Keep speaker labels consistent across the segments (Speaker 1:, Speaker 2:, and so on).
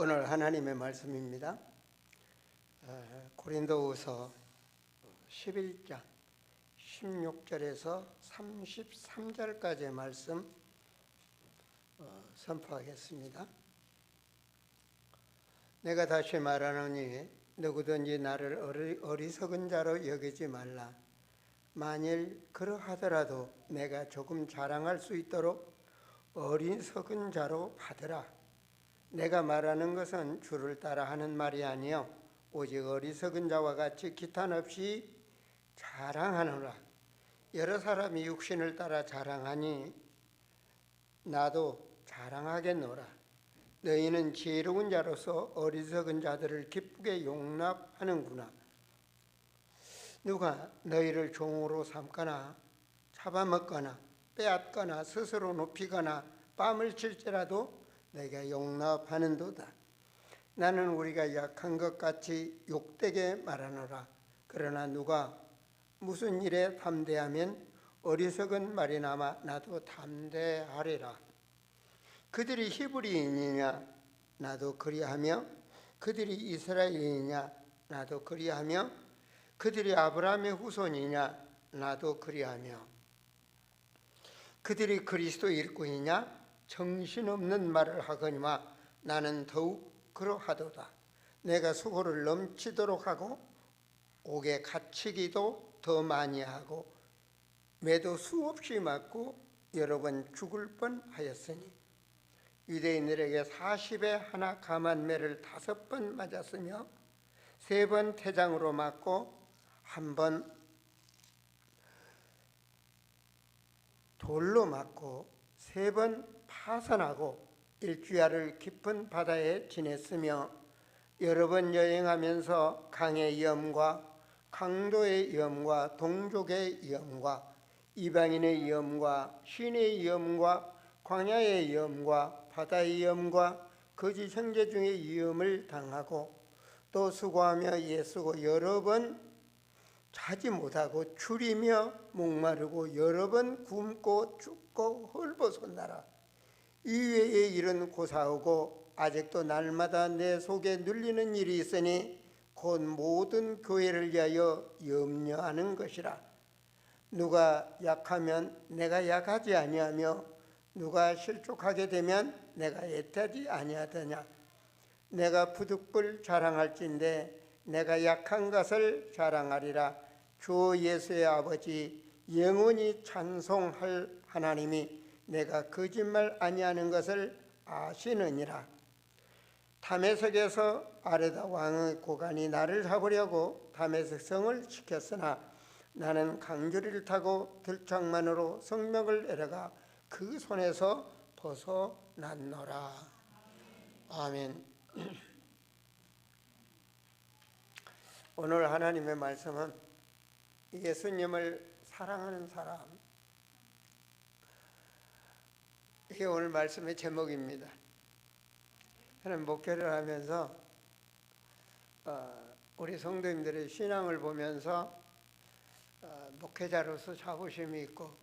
Speaker 1: 오늘 하나님의 말씀입니다. 고린도후서 11장 16절에서 33절까지의 말씀 선포하겠습니다. 내가 다시 말하노니 누구든지 나를 어리석은 자로 여기지 말라. 만일 그러하더라도 내가 조금 자랑할 수 있도록 어리석은 자로 받으라. 내가 말하는 것은 주를 따라 하는 말이 아니요 오직 어리석은 자와 같이 기탄 없이 자랑하노라. 여러 사람이 육신을 따라 자랑하니 나도 자랑하겠노라. 너희는 지혜로운 자로서 어리석은 자들을 기쁘게 용납하는구나. 누가 너희를 종으로 삼거나 잡아먹거나 빼앗거나 스스로 높이거나 뺨을 칠지라도 내가 용납하는도다. 나는 우리가 약한 것 같이 욕되게 말하노라. 그러나 누가 무슨 일에 담대하면 어리석은 말이나마 나도 담대하리라. 그들이 히브리인이냐 나도 그리하며 그들이 이스라엘이냐 나도 그리하며 그들이 아브라함의 후손이냐 나도 그리하며 그들이 그리스도 일꾼이냐 정신없는 말을 하거니와 나는 더욱 그러하도다. 내가 수고를 넘치도록 하고 옥에 갇히기도 더 많이 하고 매도 수없이 맞고 여러 번 죽을 뻔하였으니 유대인들에게 40에 하나 감한 매를 5번 맞았으며 3번 태장으로 맞고 1번 돌로 맞고 3번 파선하고 일주야를 깊은 바다에 지냈으며 여러 번 여행하면서 강의 위험과 강도의 위험과 동족의 위험과 이방인의 위험과 신의 위험과 광야의 위험과 바다의 위험과 거짓 형제 중의 위험을 당하고 또 수고하며 애쓰고 여러 번 자지 못하고 줄이며 목마르고 여러 번 굶고 죽고 헐벗었나라. 이외에 일은 고사하고 아직도 날마다 내 속에 눌리는 일이 있으니 곧 모든 교회를 위하여 염려하는 것이라. 누가 약하면 내가 약하지 아니하며 누가 실족하게 되면 내가 애타지 아니하더냐. 내가 부득불 자랑할진대 내가 약한 것을 자랑하리라. 주 예수의 아버지 영원히 찬송할 하나님이 내가 거짓말 아니하는 것을 아시느니라. 다메섹에서 아레다 왕의 고관이 나를 잡으려고 다메섹 성을 지켰으나 나는 강조리를 타고 들창만으로 성벽을 내려가 그 손에서 벗어났노라. 아멘. 오늘 하나님의 말씀은 예수님을 사랑하는 사람, 이게 오늘 말씀의 제목입니다. 저는 목회를 하면서 우리 성도님들의 신앙을 보면서 목회자로서 자부심이 있고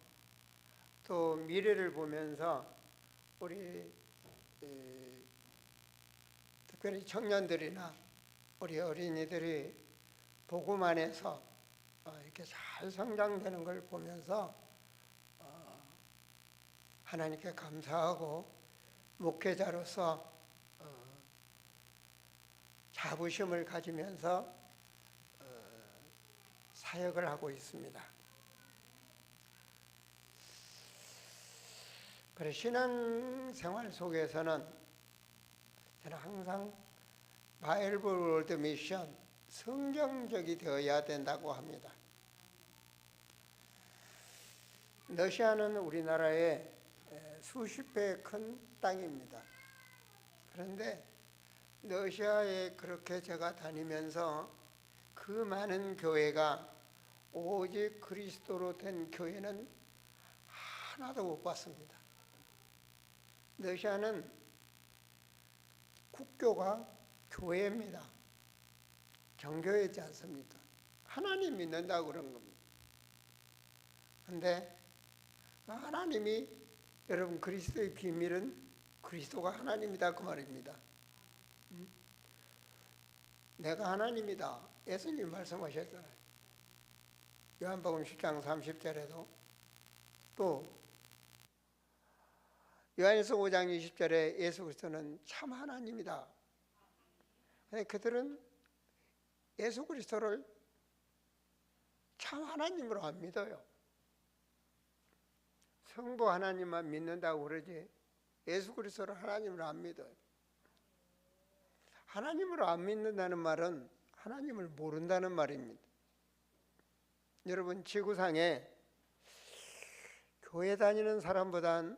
Speaker 1: 또 미래를 보면서 우리 특별히 청년들이나 우리 어린이들이 복음 안에서 이렇게 잘 성장되는 걸 보면서 하나님께 감사하고 목회자로서 자부심을 가지면서 사역을 하고 있습니다. 그래서 신앙생활 속에서는 저는 항상 바이블 월드 미션 성경적이 되어야 된다고 합니다. 러시아는 우리나라의 수십 배 큰 땅입니다. 그런데 러시아에 그렇게 제가 다니면서 그 많은 교회가 오직 그리스도로 된 교회는 하나도 못 봤습니다. 러시아는 국교가 교회입니다. 정교회지 않습니까? 하나님 믿는다고 그런 겁니다. 그런데 하나님이 여러분 그리스도의 비밀은 그리스도가 하나님이다 그 말입니다. 내가 하나님이다. 예수님 말씀하셨잖아요. 요한복음 10장 30절에도 또 요한일서 5장 20절에 예수 그리스도는 참 하나님이다. 그들은 예수 그리스도를 참 하나님으로 안 믿어요. 성부 하나님만 믿는다고 그러지 예수 그리스도를 하나님으로 안 믿어요. 하나님으로 안 믿는다는 말은 하나님을 모른다는 말입니다. 여러분, 지구상에 교회 다니는 사람보단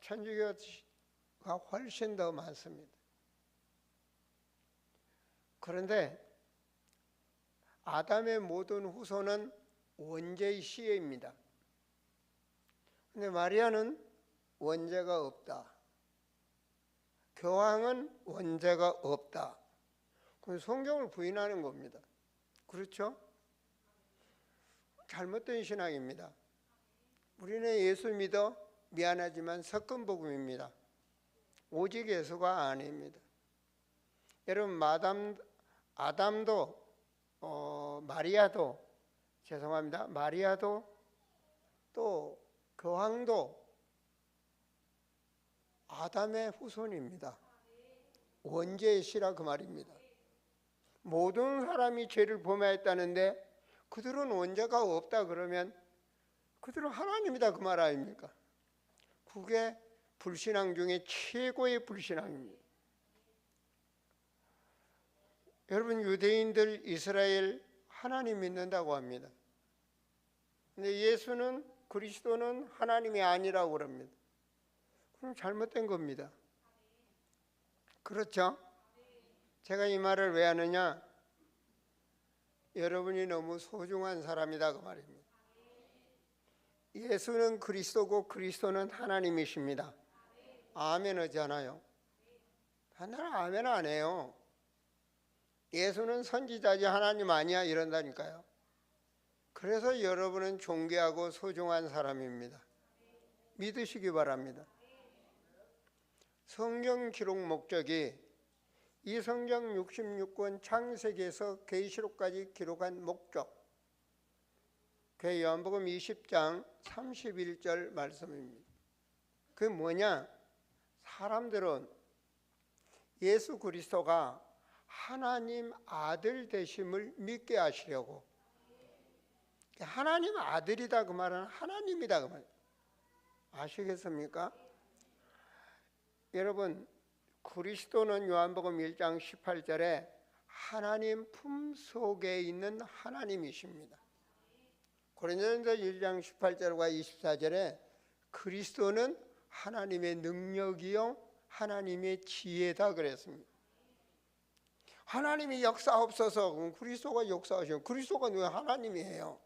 Speaker 1: 천주교가 훨씬 더 많습니다. 그런데 아담의 모든 후손은 원죄의 씨입니다. 그런데 마리아는 원죄가 없다. 교황은 원죄가 없다. 그건 성경을 부인하는 겁니다. 그렇죠? 잘못된 신앙입니다. 우리는 예수 믿어 미안하지만 섞은복음입니다. 오직 예수가 아닙니다. 여러분, 아담도 마리아도 죄송합니다. 마리아도 또 교황도 아담의 후손입니다. 원죄의 씨라 그 말입니다. 모든 사람이 죄를 범하였다는데 그들은 원죄가 없다 그러면 그들은 하나님이다 그 말 아닙니까? 그게 불신앙 중에 최고의 불신앙입니다. 여러분, 유대인들 이스라엘 하나님 믿는다고 합니다. 근데 예수는 그리스도는 하나님이 아니라고 그럽니다. 그럼 잘못된 겁니다. 그렇죠? 제가 이 말을 왜 하느냐? 여러분이 너무 소중한 사람이다 그 말입니다. 예수는 그리스도고 그리스도는 하나님이십니다. 아멘 하잖아요. 나는 아멘 안 해요. 예수는 선지자지 하나님 아니야 이런다니까요. 그래서 여러분은 존귀하고 소중한 사람입니다. 믿으시기 바랍니다. 성경 기록 목적이 이 성경 66권 창세기에서 계시록까지 기록한 목적, 그 요한복음 20장 31절 말씀입니다. 그게 뭐냐? 사람들은 예수 그리스도가 하나님 아들 되심을 믿게 하시려고, 하나님 아들이다 그 말은 하나님이다 그 말 아시겠습니까? 여러분, 그리스도는 요한복음 1장 18절에 하나님 품속에 있는 하나님이십니다. 고린도전서 1장 18절과 24절에 그리스도는 하나님의 능력이요 하나님의 지혜다 그랬습니다. 하나님이 역사없어서 그럼 그리스도가 역사하시면 그리스도가 왜 하나님이에요?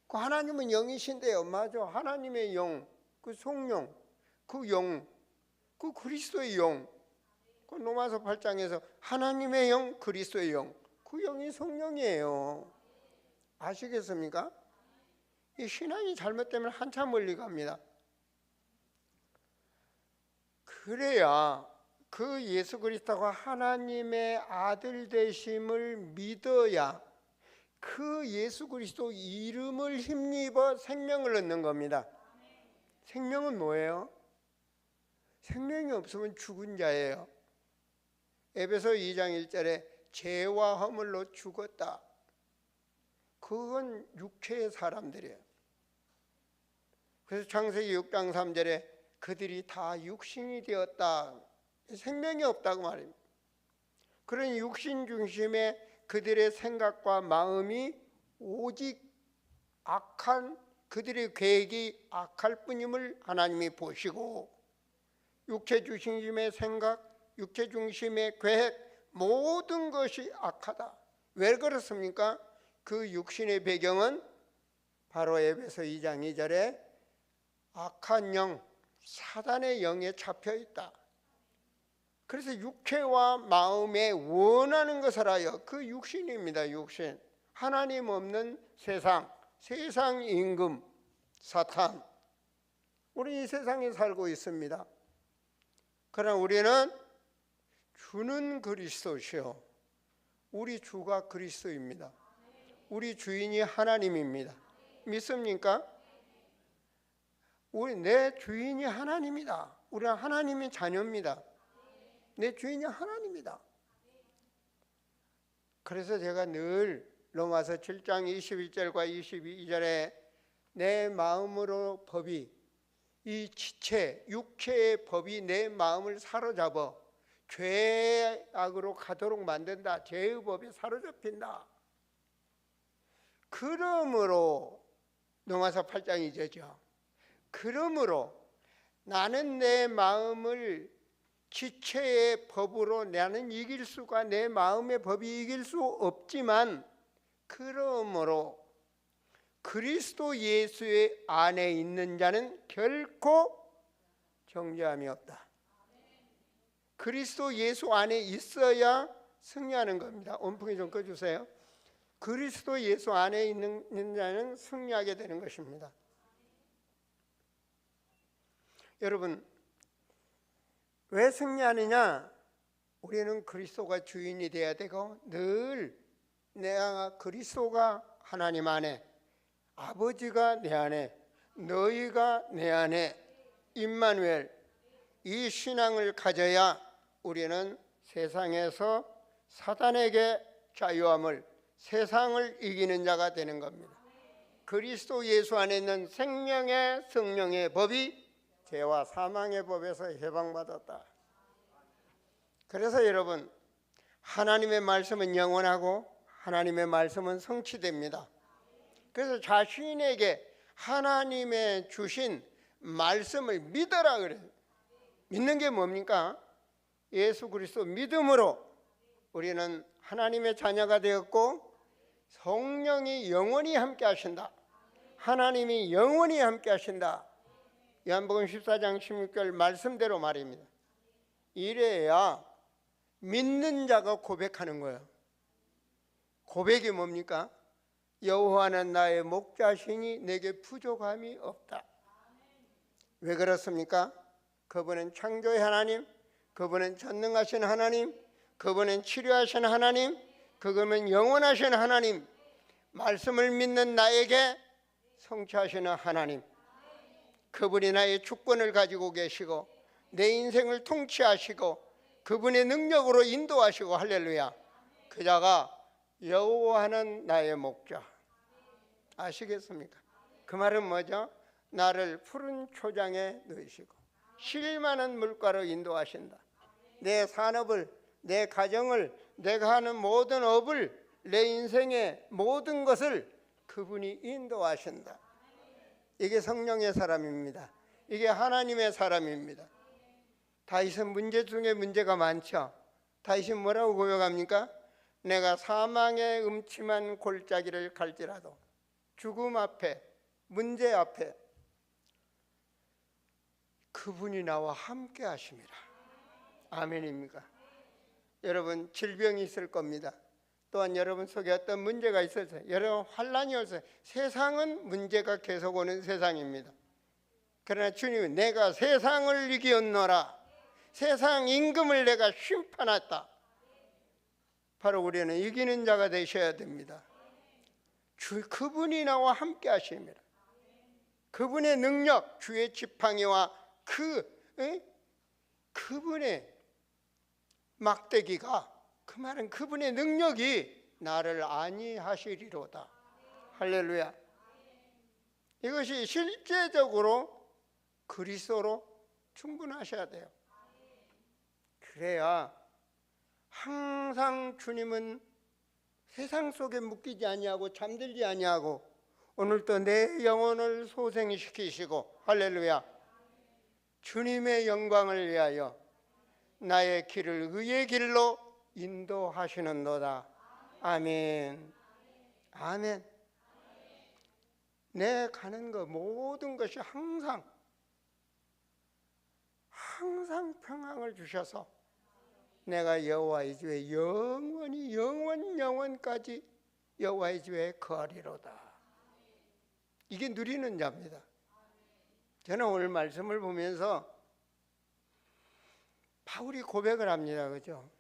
Speaker 1: 그 하나님은 영이신데요. 맞아. 하나님의 영, 그 성령, 그 영, 그 그리스도의 영. 그 로마서 8장에서 하나님의 영, 그리스도의 영. 그 영이 성령이에요. 아시겠습니까? 이 신앙이 잘못되면 한참 멀리 갑니다. 그래야 그 예수 그리스도가 하나님의 아들 되심을 믿어야 그 예수 그리스도 이름을 힘입어 생명을 얻는 겁니다. 생명은 뭐예요? 생명이 없으면 죽은 자예요. 에베소 2장 1절에 죄와 허물로 죽었다. 그건 육체의 사람들이에요. 그래서 창세기 6장 3절에 그들이 다 육신이 되었다. 생명이 없다고 말입니다. 그런 육신 중심의 그들의 생각과 마음이 오직 악한 그들의 계획이 악할 뿐임을 하나님이 보시고 육체 중심의 생각, 육체 중심의 계획 모든 것이 악하다. 왜 그렇습니까? 그 육신의 배경은 바로 에베소 2장 2절에 악한 영, 사단의 영에 잡혀 있다. 그래서 육체와 마음에 원하는 것을 하여 그 육신입니다. 육신. 하나님 없는 세상, 세상 임금, 사탄. 우리 이 세상에 살고 있습니다. 그러나 우리는 주는 그리스도시요, 우리 주가 그리스도입니다. 우리 주인이 하나님입니다. 믿습니까? 내 주인이 하나님이다. 우리는 하나님의 자녀입니다. 내 주인이 하나님이다. 그래서 제가 늘 로마서 7장 21절과 22절에 내 마음으로 법이, 이 지체, 육체의 법이 내 마음을 사로잡아 죄악으로 가도록 만든다. 죄의 법에 사로잡힌다. 그러므로 로마서 8장이죠. 그러므로 나는 내 마음을 지체의 법으로 나는 이길 수가, 내 마음의 법이 이길 수 없지만, 그러므로 그리스도 예수의 안에 있는 자는 결코 정죄함이 없다. 그리스도 예수 안에 있어야 승리하는 겁니다. 온풍이 좀 꺼주세요. 그리스도 예수 안에 있는 자는 승리하게 되는 것입니다. 여러분, 왜 승리하느냐? 우리는 그리스도가 주인이 되어야 되고, 늘 내가 그리스도가 하나님 안에, 아버지가 내 안에, 너희가 내 안에, 임마누엘, 이 신앙을 가져야 우리는 세상에서 사단에게 자유함을, 세상을 이기는 자가 되는 겁니다. 그리스도 예수 안에 있는 생명의 성령의 법이 죄와 사망의 법에서 해방받았다. 그래서 여러분, 하나님의 말씀은 영원하고 하나님의 말씀은 성취됩니다. 그래서 자신에게 하나님의 주신 말씀을 믿어라 그래요. 믿는 게 뭡니까? 예수 그리스도 믿음으로 우리는 하나님의 자녀가 되었고, 성령이 영원히 함께 하신다. 하나님이 영원히 함께 하신다. 요한복음 14장 16절 말씀대로 말입니다. 이래야 믿는 자가 고백하는 거예요. 고백이 뭡니까? 여호와는 나의 목자시니 내게 부족함이 없다. 왜 그렇습니까? 그분은 창조의 하나님, 그분은 전능하신 하나님, 그분은 치료하신 하나님, 그분은 영원하신 하나님, 말씀을 믿는 나에게 성취하시는 하나님, 그분이 나의 주권을 가지고 계시고 내 인생을 통치하시고 그분의 능력으로 인도하시고, 할렐루야. 그 자가 여호와는 나의 목자. 아시겠습니까? 그 말은 뭐죠? 나를 푸른 초장에 넣으시고 실 많은 물가로 인도하신다. 내 산업을, 내 가정을, 내가 하는 모든 업을, 내 인생의 모든 것을 그분이 인도하신다. 이게 성령의 사람입니다. 이게 하나님의 사람입니다. 다윗은 문제 중에 문제가 많죠. 다윗은 뭐라고 고백합니까? 내가 사망의 음침한 골짜기를 갈지라도, 죽음 앞에, 문제 앞에 그분이 나와 함께 하심이라. 아멘입니까? 여러분, 질병이 있을 겁니다. 또한 여러분 속에 어떤 문제가 있었어요. 여러분, 환난이 없어요. 세상은 문제가 계속 오는 세상입니다. 그러나 주님은 내가 세상을 이기었노라. 세상 임금을 내가 심판했다. 바로 우리는 이기는 자가 되셔야 됩니다. 그분이 나와 함께 하십니다. 그분의 능력, 주의 지팡이와 그분의 막대기가, 그 말은 그분의 능력이 나를 안위하시리로다. 할렐루야. 이것이 실제적으로 그리스도로 충분하셔야 돼요. 그래야 항상 주님은 세상 속에 묶이지 아니하고 잠들지 아니하고 오늘도 내 영혼을 소생시키시고, 할렐루야, 주님의 영광을 위하여 나의 길을 의의 길로 인도하시는도다. 아멘. 아멘. 내 가는 것 모든 것이 항상 평강을 주셔서 내가 여호와의 집에 영원히 영원까지 여호와의 집에 거하리로다. 이게 누리는 자입니다. 저는 오늘 말씀을 보면서 바울이 고백을 합니다. 그죠?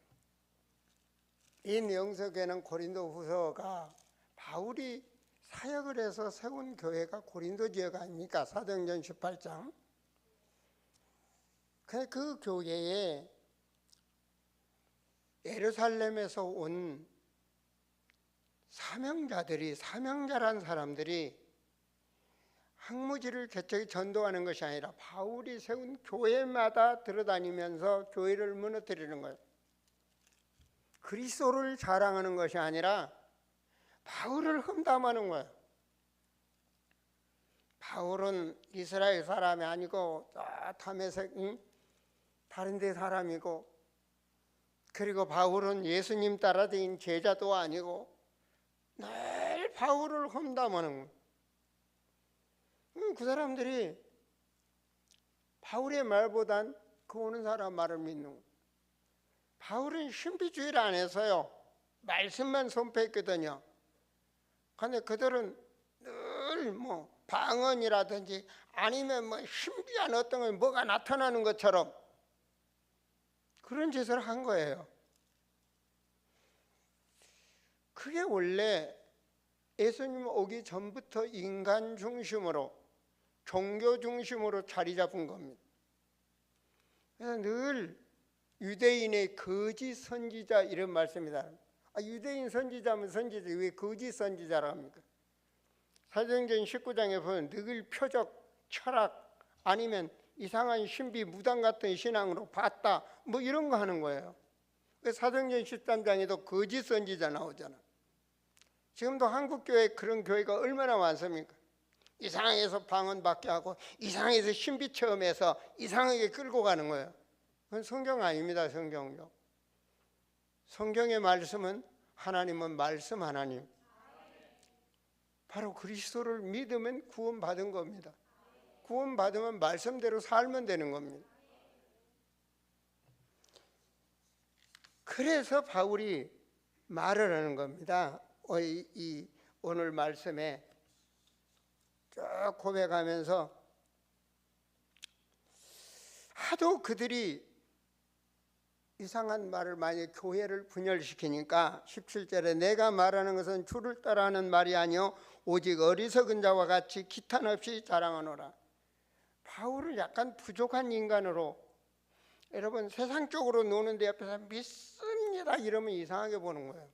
Speaker 1: 이 명석에는 고린도 후서가 바울이 사역을 해서 세운 교회가 고린도 지역 아닙니까? 사도행전 18장. 그 교회에 예루살렘에서 온 사명자란 사람들이 항무지를 개척에 전도하는 것이 아니라 바울이 세운 교회마다 들어다니면서 교회를 무너뜨리는 거예요. 그리스도를 자랑하는 것이 아니라 바울을 험담하는 거예요. 바울은 이스라엘 사람이 아니고 다메섹 다른 데 사람이고, 그리고 바울은 예수님 따라다닌 제자도 아니고 늘 바울을 험담하는 거예요. 그 사람들이 바울의 말보단 그 오는 사람 말을 믿는 거예요. 바울은 신비주의를 안 해서요, 말씀만 선포했거든요. 그런데 그들은 늘 방언이라든지 아니면 신비한 어떤 거 뭐가 나타나는 것처럼 그런 짓을 한 거예요. 그게 원래 예수님 오기 전부터 인간 중심으로, 종교 중심으로 자리 잡은 겁니다. 그래서 늘 유대인의 거짓 선지자 이런 말씀이다. 유대인 선지자면 선지자, 왜 거짓 선지자라고 합니까? 사도행전 19장에 보면 늘 표적, 철학 아니면 이상한 신비, 무당 같은 신앙으로 봤다 이런 거 하는 거예요. 사도행전 13장에도 거짓 선지자 나오잖아. 지금도 한국교회 그런 교회가 얼마나 많습니까? 이상해서 방언 받게 하고 이상해서 신비 체험해서 이상하게 끌고 가는 거예요. 그건 성경 아닙니다. 성경요. 성경의 말씀은 하나님은 말씀 하나님. 바로 그리스도를 믿으면 구원받은 겁니다. 구원받으면 말씀대로 살면 되는 겁니다. 그래서 바울이 말을 하는 겁니다. 오늘 말씀에 쭉 고백하면서 하도 그들이 이상한 말을 많이 교회를 분열시키니까 17절에 내가 말하는 것은 주를 따라하는 말이 아니요 오직 어리석은 자와 같이 기탄 없이 자랑하노라. 바울은 약간 부족한 인간으로, 여러분 세상적으로 노는 데 옆에서 믿습니다 이러면 이상하게 보는 거예요.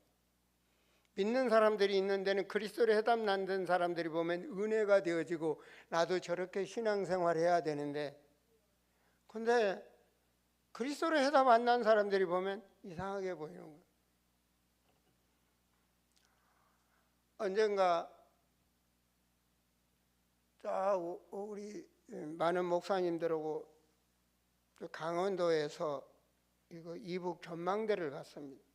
Speaker 1: 믿는 사람들이 있는 데는 그리스도로 해답 만든 사람들이 보면 은혜가 되어지고 나도 저렇게 신앙생활 해야 되는데, 근데 그리스도로 해답 안 난 사람들이 보면 이상하게 보이는 거예요. 언젠가 우리 많은 목사님들하고 강원도에서 이북 전망대를 갔습니다.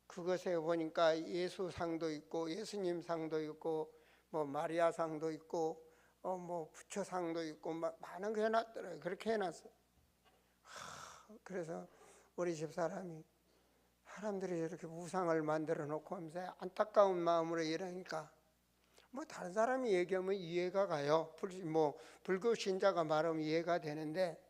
Speaker 1: 그것에 보니까 예수상도 있고 예수님 상도 있고 마리아 상도 있고 부처상도 있고 많은 거 해놨더라고요. 그렇게 해놨어요. 그래서 우리 집 사람들이 이렇게 우상을 만들어 놓고 하면서 안타까운 마음으로 이러니까 다른 사람이 얘기하면 이해가 가요. 불교 신자가 말하면 이해가 되는데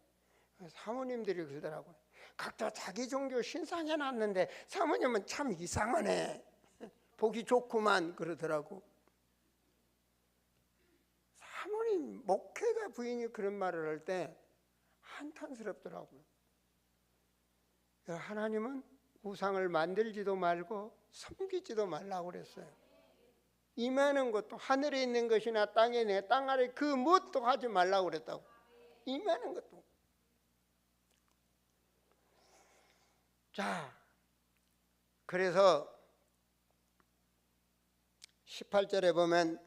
Speaker 1: 사모님들이 그러더라고요. 각자 자기 종교 신상해놨는데 사모님은 참 이상하네, 보기 좋구만 그러더라고. 사모님 목회자 부인이 그런 말을 할 때 한탄스럽더라고요. 하나님은 우상을 만들지도 말고 섬기지도 말라고 그랬어요. 임하는 것도 하늘에 있는 것이나 땅에 있는 땅 아래 그 무엇도 하지 말라고 그랬다고. 임하는 것도. 자, 그래서 18절에 보면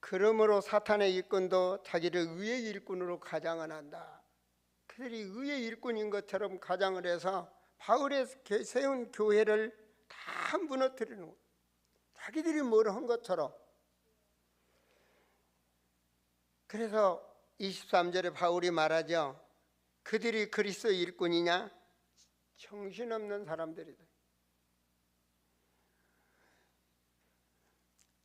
Speaker 1: 그러므로 사탄의 일꾼도 자기를 의의 일꾼으로 가장을 한다. 그들이 의의 일꾼인 것처럼 가장을 해서 바울의 세운 교회를 다 무너뜨리는 거예요. 자기들이 뭘 한 것처럼. 그래서 23절에 바울이 말하죠. 그들이 그리스도 일꾼이냐? 정신없는 사람들이다.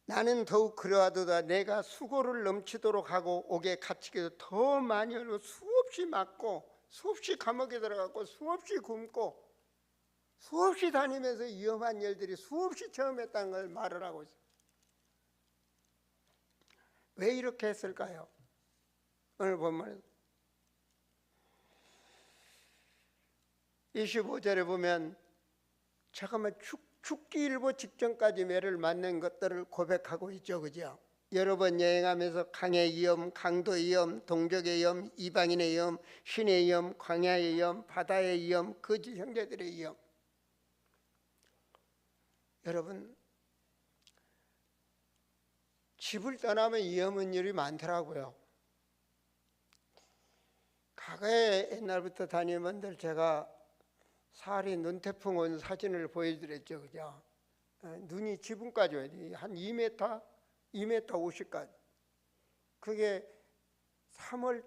Speaker 1: 나는 더욱 그러하도다. 내가 수고를 넘치도록 하고 옥에 갇히기도 더 많이 하고 수없이 맞고 수없이 감옥에 들어갔고 수없이 굶고 수없이 다니면서 위험한 일들이 수없이 체험했다는 걸 말을 하고 있어요. 왜 이렇게 했을까요? 오늘 본문에 25절에 보면 잠깐만 죽기 일보 직전까지 매를 맞는 것들을 고백하고 있죠. 그죠? 여러 번 여행하면서 강의 위험, 강도의 위험, 동족의 위험, 이방인의 위험, 신의 위험, 광야의 위험, 바다의 위험, 거짓 형제들의 위험. 여러분, 집을 떠나면 위험한 일이 많더라고요. 과거에 옛날부터 다니면들 제가 사리 눈태풍 온 사진을 보여드렸죠. 그죠? 눈이 지붕까지 와야 돼. 한 2m, 2m 50까지. 그게 3월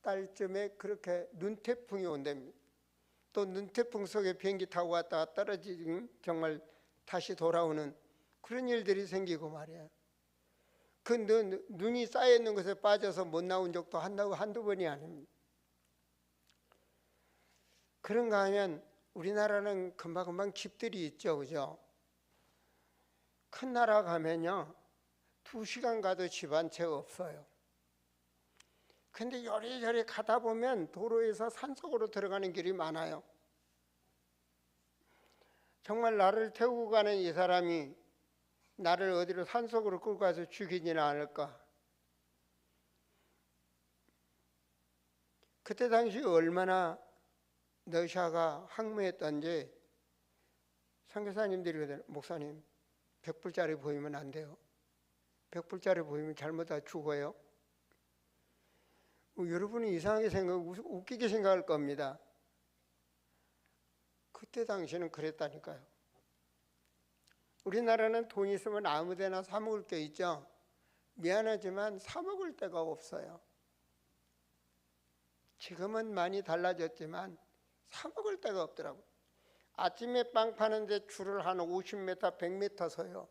Speaker 1: 달쯤에 그렇게 눈태풍이 온답니다. 또 눈태풍 속에 비행기 타고 왔다가 떨어지면 정말 다시 돌아오는 그런 일들이 생기고 말이에요. 그 눈이 쌓여있는 것에 빠져서 못 나온 적도 한두 번이 아닙니다. 그런가 하면 우리나라는 금방금방 집들이 있죠. 그죠? 큰 나라 가면요 2시간 가도 집 한 채 없어요. 근데 요리조리 가다 보면 도로에서 산속으로 들어가는 길이 많아요. 정말 나를 태우고 가는 이 사람이 나를 어디로 산속으로 끌고 가서 죽이지는 않을까. 그때 당시 얼마나 러시아가 항모했던지 선교사님들이 그러더라고요. 목사님 100불짜리 보이면 안 돼요. 100불짜리 보이면 잘못하다 죽어요. 여러분이 이상하게 웃기게 생각할 겁니다. 그때 당시는 그랬다니까요. 우리나라는 돈 있으면 아무데나 사 먹을 게 있죠. 미안하지만 사 먹을 데가 없어요. 지금은 많이 달라졌지만 사 먹을 데가 없더라고요. 아침에 빵 파는데 줄을 한 50m, 100m 서요.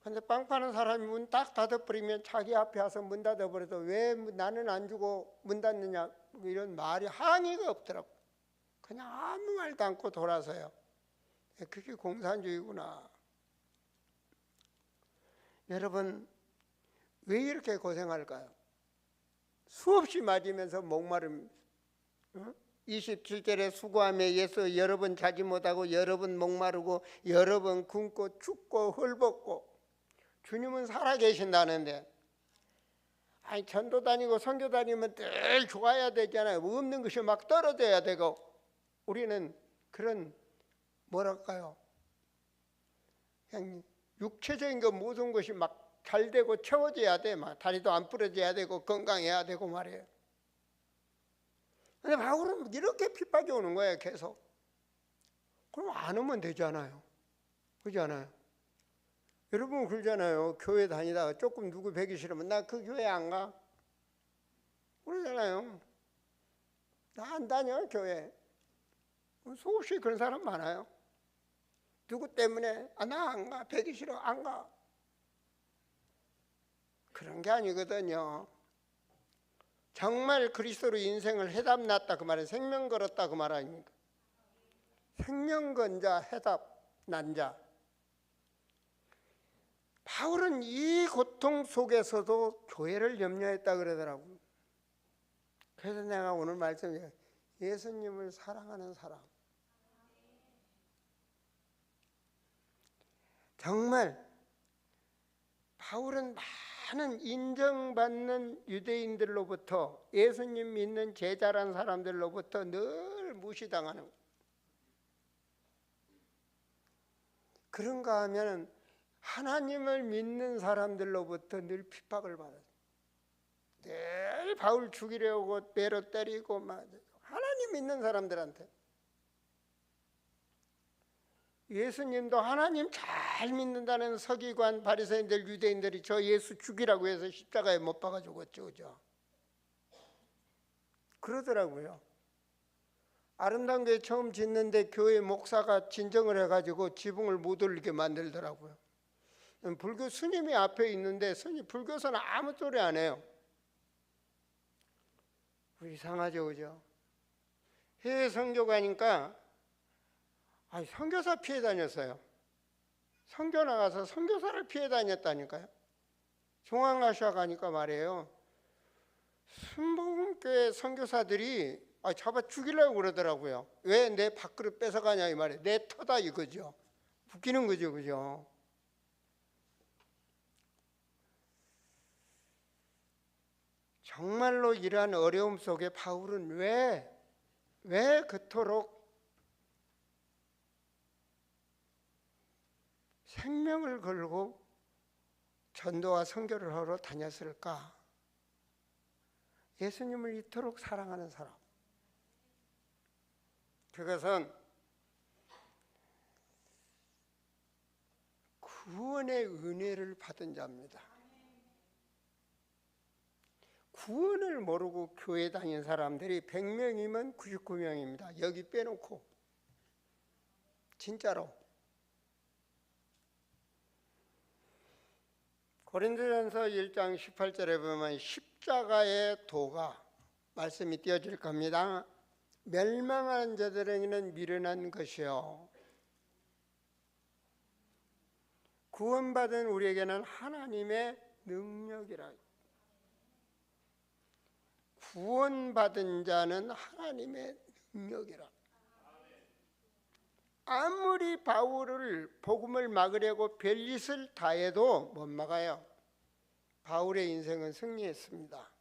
Speaker 1: 근데 빵 파는 사람이 문 딱 닫아버리면 자기 앞에 와서 문 닫아버려도 왜 나는 안 주고 문 닫느냐 이런 말이 항의가 없더라고. 그냥 아무 말도 않고 돌아서요. 그게 공산주의구나. 여러분 왜 이렇게 고생할까요? 수없이 맞으면서 목마릅니다. 27절에 수고하며 예수 여러 번 자지 못하고 여러 번 목마르고 여러 번 굶고 춥고 헐벗고 주님은 살아계신다는데 아니 전도 다니고 선교 다니면 늘 좋아야 되잖아요. 없는 것이 막 떨어져야 되고 우리는 그런 뭐랄까요 그냥 육체적인 거 모든 것이 막 잘 되고 채워져야 돼. 막 다리도 안 부러져야 되고 건강해야 되고 말이에요. 근데 바울은 이렇게 핍박이 오는 거예요. 계속. 그럼 안 오면 되잖아요. 그렇지 않아요? 여러분 그러잖아요. 교회 다니다가 조금 누구 뵈기 싫으면 나 그 교회 안 가. 그러잖아요. 나 안 다녀 교회. 수없이 그런 사람 많아요. 누구 때문에 나 안 가. 뵈기 싫어 안 가. 그런 게 아니거든요. 정말 그리스도로 인생을 해답났다 그 말은 생명 걸었다 그 말 아닙니까? 생명 건 자 해답 난 자. 바울은 이 고통 속에서도 교회를 염려했다 그러더라고요. 그래서 내가 오늘 말씀드려요. 예수님을 사랑하는 사람. 정말 바울은 많은 인정받는 유대인들로부터 예수님 믿는 제자란 사람들로부터 늘 무시당하는 거예요. 그런가 하면 하나님을 믿는 사람들로부터 늘 핍박을 받아요. 늘 바울 죽이려고 배로 때리고 막 하나님 믿는 사람들한테. 예수님도 하나님 잘 믿는다는 서기관 바리새인들 유대인들이 저 예수 죽이라고 해서 십자가에 못 박아 죽었죠. 그죠? 그러더라고요. 아름다운 교회 처음 짓는데 교회 목사가 진정을 해가지고 지붕을 못 올리게 만들더라고요. 불교 스님이 앞에 있는데 불교서는 아무 소리 안 해요. 이상하죠, 그죠? 해외 선교 가니까 선교사 피해 다녔어요. 선교 나가서 선교사를 피해 다녔다니까요. 중앙아시아 가니까 말이에요. 순복음교회 선교사들이 잡아 죽이려고 그러더라고요. 왜 내 밥그릇 뺏어가냐 이 말이에요. 내 터다 이거죠. 웃기는 거죠, 그죠? 정말로 이러한 어려움 속에 바울은 왜 그토록 생명을 걸고 전도와 선교를 하러 다녔을까? 예수님을 이토록 사랑하는 사람, 그것은 구원의 은혜를 받은 자입니다. 구원을 모르고 교회 다닌 사람들이 100명이면 99명입니다. 여기 빼놓고. 진짜로. 고린도전서 1장 18절에 보면 십자가의 도가 말씀이 띄어질 겁니다. 멸망하는 자들에게는 미련한 것이요 구원받은 우리에게는 하나님의 능력이라. 구원받은 자는 하나님의 능력이라. 아무리 바울을 복음을 막으려고 별짓을 다해도 못 막아요. 바울의 인생은 승리했습니다.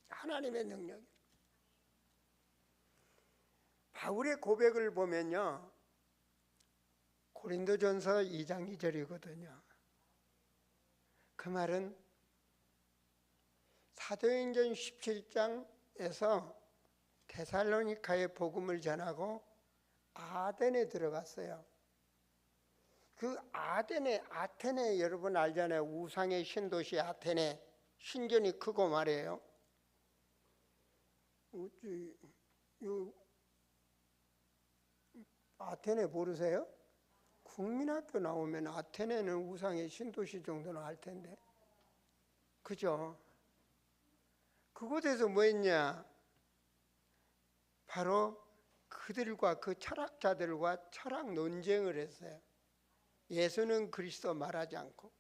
Speaker 1: 하나님의 능력. 바울의 고백을 보면요, 고린도전서 2장 2절이거든요. 그 말은 사도행전 17장에서 데살로니카의 복음을 전하고 아덴에 들어갔어요. 그 아테네 여러분 알잖아요. 우상의 신도시 아테네. 신전이 크고 말이에요. 아테네 모르세요? 국민학교 나오면 아테네는 우상의 신도시 정도는 알 텐데. 그죠? 그곳에서 뭐 했냐? 바로 그들과 그 철학자들과 철학 논쟁을 했어요. 예수는 그리스도 말하지 않고.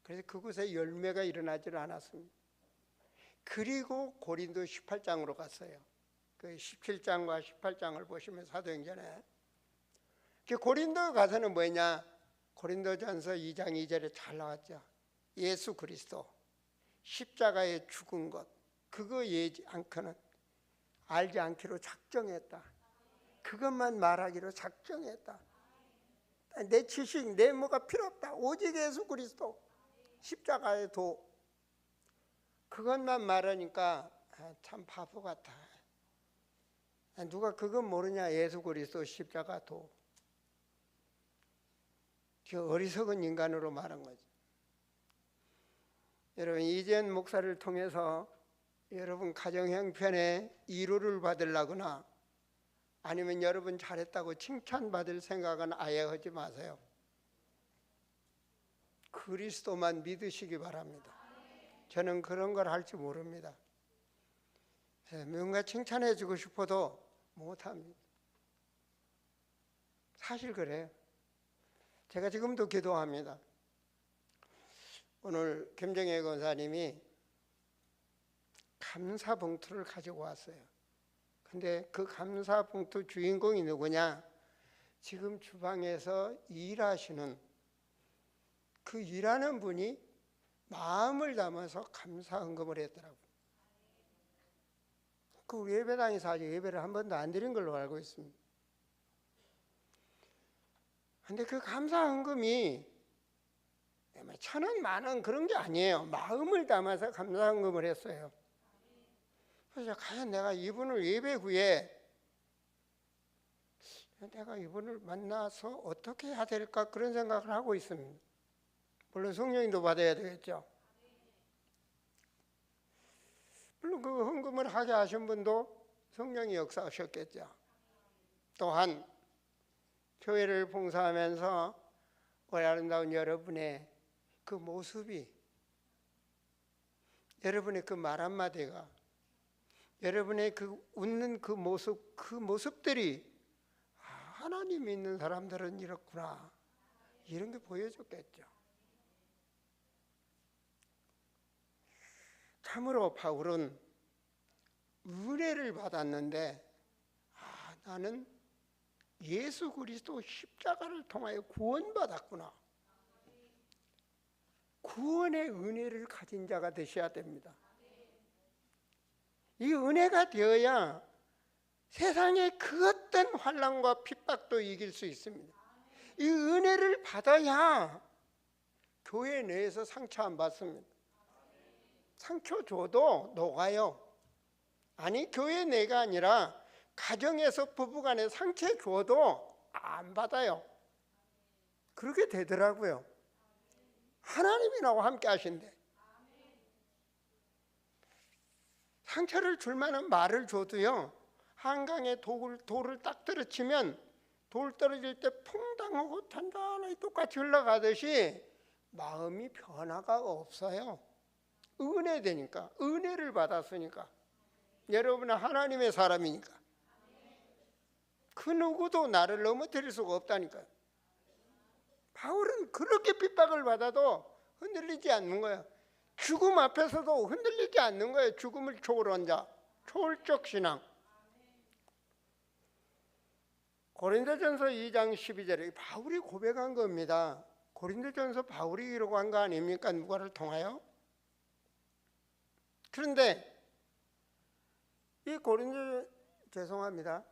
Speaker 1: 그래서 그곳에 열매가 일어나질 않았습니다. 그리고 고린도 18장으로 갔어요. 그 17장과 18장을 보시면 사도행전에 고린도 가서는 뭐냐? 고린도전서 2장 2절에 잘 나왔죠. 예수 그리스도 십자가에 죽은 것 그거 알지 않기로 작정했다. 그것만 말하기로 작정했다. 내 지식, 내 뭐가 필요 없다. 오직 예수 그리스도 십자가의 도. 그것만 말하니까 참 바보 같아. 누가 그건 모르냐? 예수 그리스도 십자가 도. 어리석은 인간으로 말한 거죠. 여러분 이재현 목사를 통해서 여러분 가정 형편에 위로를 받으려거나 아니면 여러분 잘했다고 칭찬받을 생각은 아예 하지 마세요. 그리스도만 믿으시기 바랍니다. 저는 그런 걸 할 줄 모릅니다. 뭔가 칭찬해 주고 싶어도 못합니다. 사실 그래요. 제가 지금도 기도합니다. 오늘 김정혜 권사님이 감사 봉투를 가지고 왔어요. 근데 그 감사 봉투 주인공이 누구냐? 지금 주방에서 일하시는 그 일하는 분이 마음을 담아서 감사 헌금을 했더라고요. 그 예배당에서 아직 예배를 한 번도 안 드린 걸로 알고 있습니다. 근데 그 감사 헌금이 1,000원, 만원 그런 게 아니에요. 마음을 담아서 감사 헌금을 했어요. 그래서 과연 내가 이분을 예배 후에 내가 이분을 만나서 어떻게 해야 될까 그런 생각을 하고 있습니다. 물론 성령님도 받아야 되겠죠. 물론 그 헌금을 하게 하신 분도 성령이 역사하셨겠죠. 또한 교회를 봉사하면서 우리 아름다운 여러분의 그 모습이, 여러분의 그 말 한마디가 여러분의 그 웃는 그 모습들이 하나님이 있는 사람들은 이렇구나, 이런 게 보여줬겠죠. 참으로 바울은 은혜를 받았는데 나는 예수 그리스도 십자가를 통하여 구원받았구나. 구원의 은혜를 가진 자가 되셔야 됩니다. 이 은혜가 되어야 세상의 그 어떤 환난과 핍박도 이길 수 있습니다. 이 은혜를 받아야 교회 내에서 상처 안 받습니다. 상처 줘도 녹아요. 아니, 교회 내가 아니라 가정에서 부부간에 상처 줘도 안 받아요. 그렇게 되더라고요. 하나님이 나와 함께 하신대. 상처를 줄 만한 말을 줘도요, 한강에 돌을 딱 떨어치면 돌 떨어질 때 퐁당하고 단단하게 똑같이 흘러가듯이 마음이 변화가 없어요. 은혜되니까, 은혜를 받았으니까. 여러분은 하나님의 사람이니까 그 누구도 나를 넘어뜨릴 수가 없다니까요. 바울은 그렇게 핍박을 받아도 흔들리지 않는 거예요. 죽음 앞에서도 흔들리지 않는 거예요. 죽음을 초월한 자, 초월적 신앙. 고린도전서 2장 12절에 바울이 고백한 겁니다. 고린도전서 바울이 이러고 한 거 아닙니까? 누가를 통하여? 그런데 이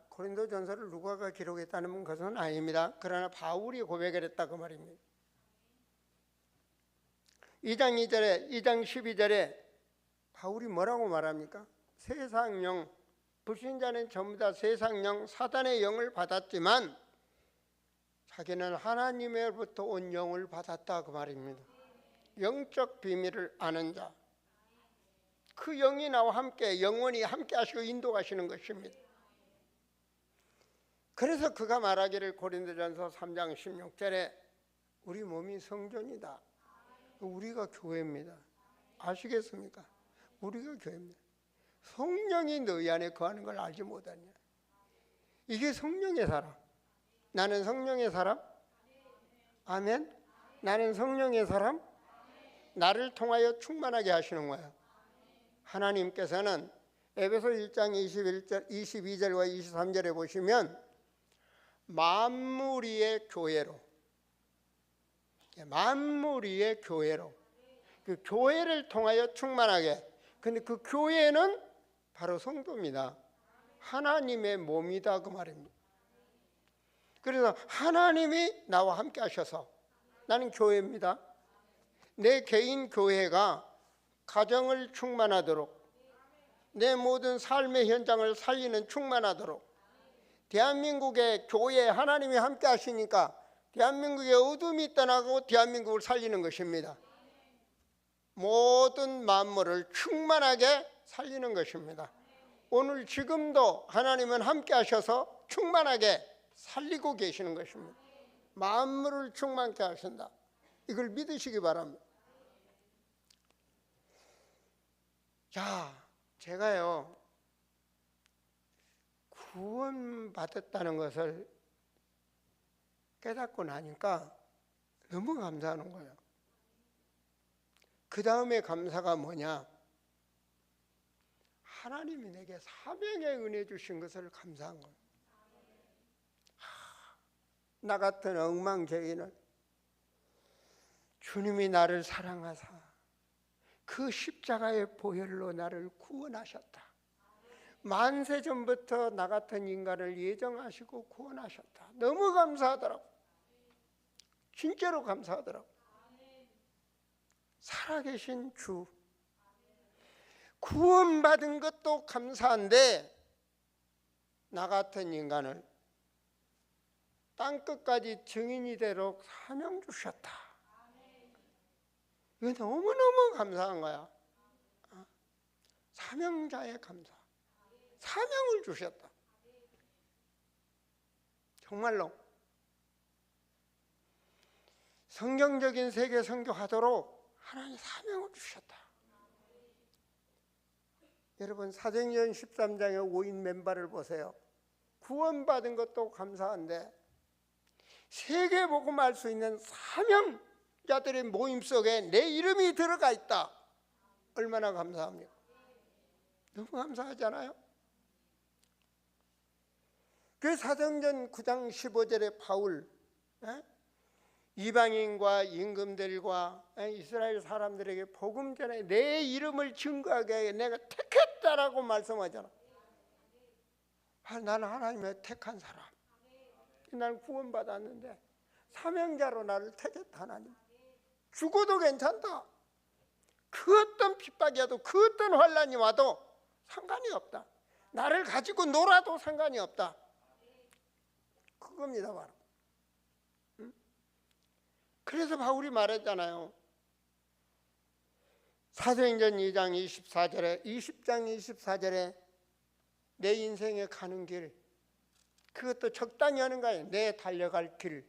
Speaker 1: 고린도전서를 누가가 기록했다는 것은 아닙니다. 그러나 바울이 고백을 했다 그 말입니다. 2장 12절에 바울이 뭐라고 말합니까? 세상 영, 불신자는 전부 다 세상 영, 사단의 영을 받았지만 자기는 하나님으로부터 온 영을 받았다 그 말입니다. 영적 비밀을 아는 자, 그 영이 나와 함께 영원히 함께 하시고 인도하시는 것입니다. 그래서 그가 말하기를 고린도전서 3장 16절에 우리 몸이 성전이다. 우리가 교회입니다. 아시겠습니까? 우리가 교회입니다. 성령이 너희 안에 거하는 걸 알지 못하냐. 이게 성령의 사람. 나는 성령의 사람? 아멘. 나는 성령의 사람? 나를 통하여 충만하게 하시는 거예요. 하나님께서는 에베소 1장 22절과 23절에 보시면 만물 위의 교회로, 만물 위의 교회로, 그 교회를 통하여 충만하게. 근데 그 교회는 바로 성도입니다. 하나님의 몸이다 그 말입니다. 그래서 하나님이 나와 함께 하셔서 나는 교회입니다. 내 개인 교회가 가정을 충만하도록, 내 모든 삶의 현장을 살리는 충만하도록, 대한민국의 교회에 하나님이 함께 하시니까 대한민국의 어둠이 떠나고 대한민국을 살리는 것입니다. 모든 만물을 충만하게 살리는 것입니다. 오늘 지금도 하나님은 함께 하셔서 충만하게 살리고 계시는 것입니다. 만물을 충만케 하신다. 이걸 믿으시기 바랍니다. 자, 제가요 구원받았다는 것을 깨닫고 나니까 너무 감사하는 거예요. 그 다음에 감사가 뭐냐? 하나님이 내게 사명의 은혜 주신 것을 감사한 거예요. 나 같은 엉망죄인을 주님이 나를 사랑하사 그 십자가의 보혈로 나를 구원하셨다. 만세 전부터 나 같은 인간을 예정하시고 구원하셨다. 너무 감사하더라고. 진짜로 감사하더라고. 살아계신 주, 구원받은 것도 감사한데 나 같은 인간을 땅끝까지 증인이 되도록 사명 주셨다. 이거 너무너무 감사한 거야. 사명자의 감사. 사명을 주셨다. 정말로 성경적인 세계 선교하도록 하나님 사명을 주셨다. 여러분 사도행전 13장의 5인 멤버를 보세요. 구원받은 것도 감사한데 세계복음할 수 있는 사명자들의 모임 속에 내 이름이 들어가 있다. 얼마나 감사합니까? 너무 감사하잖아요. 그 사도행전 9장 15절에 바울 이방인과 임금들과 이스라엘 사람들에게 복음 전에 내 이름을 증거하게 내가 택했다라고 말씀하잖아. 나는 하나님의 택한 사람. 나는 구원받았는데 사명자로 나를 택했다. 하나님. 죽어도 괜찮다. 그 어떤 핍박이 와도 그 어떤 환난이 와도 상관이 없다. 나를 가지고 놀아도 상관이 없다. 그겁니다 바로. 그래서 바울이 말했잖아요. 사도행전 2장 24절에 20장 24절에 내 인생에 가는 길 그것도 적당히 하는 거예요. 내 달려갈 길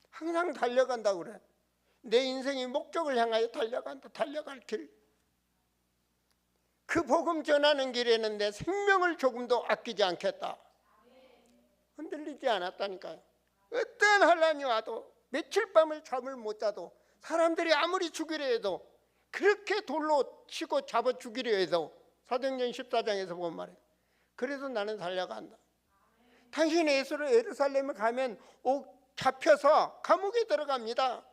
Speaker 1: 항상 달려간다고 그래. 내 인생의 목적을 향하여 달려간다. 달려갈 길. 그 복음 전하는 길에는 내 생명을 조금도 아끼지 않겠다. 흔들리지 않았다니까요. 어떤 환난이 와도 며칠 밤을 잠을 못 자도 사람들이 아무리 죽이려 해도 그렇게 돌로 치고 잡아 죽이려 해도 사도행전 14장에서 보면 말이에요. 그래서 나는 달려간다. 당신이 예루살렘에 가면 잡혀서 감옥에 들어갑니다.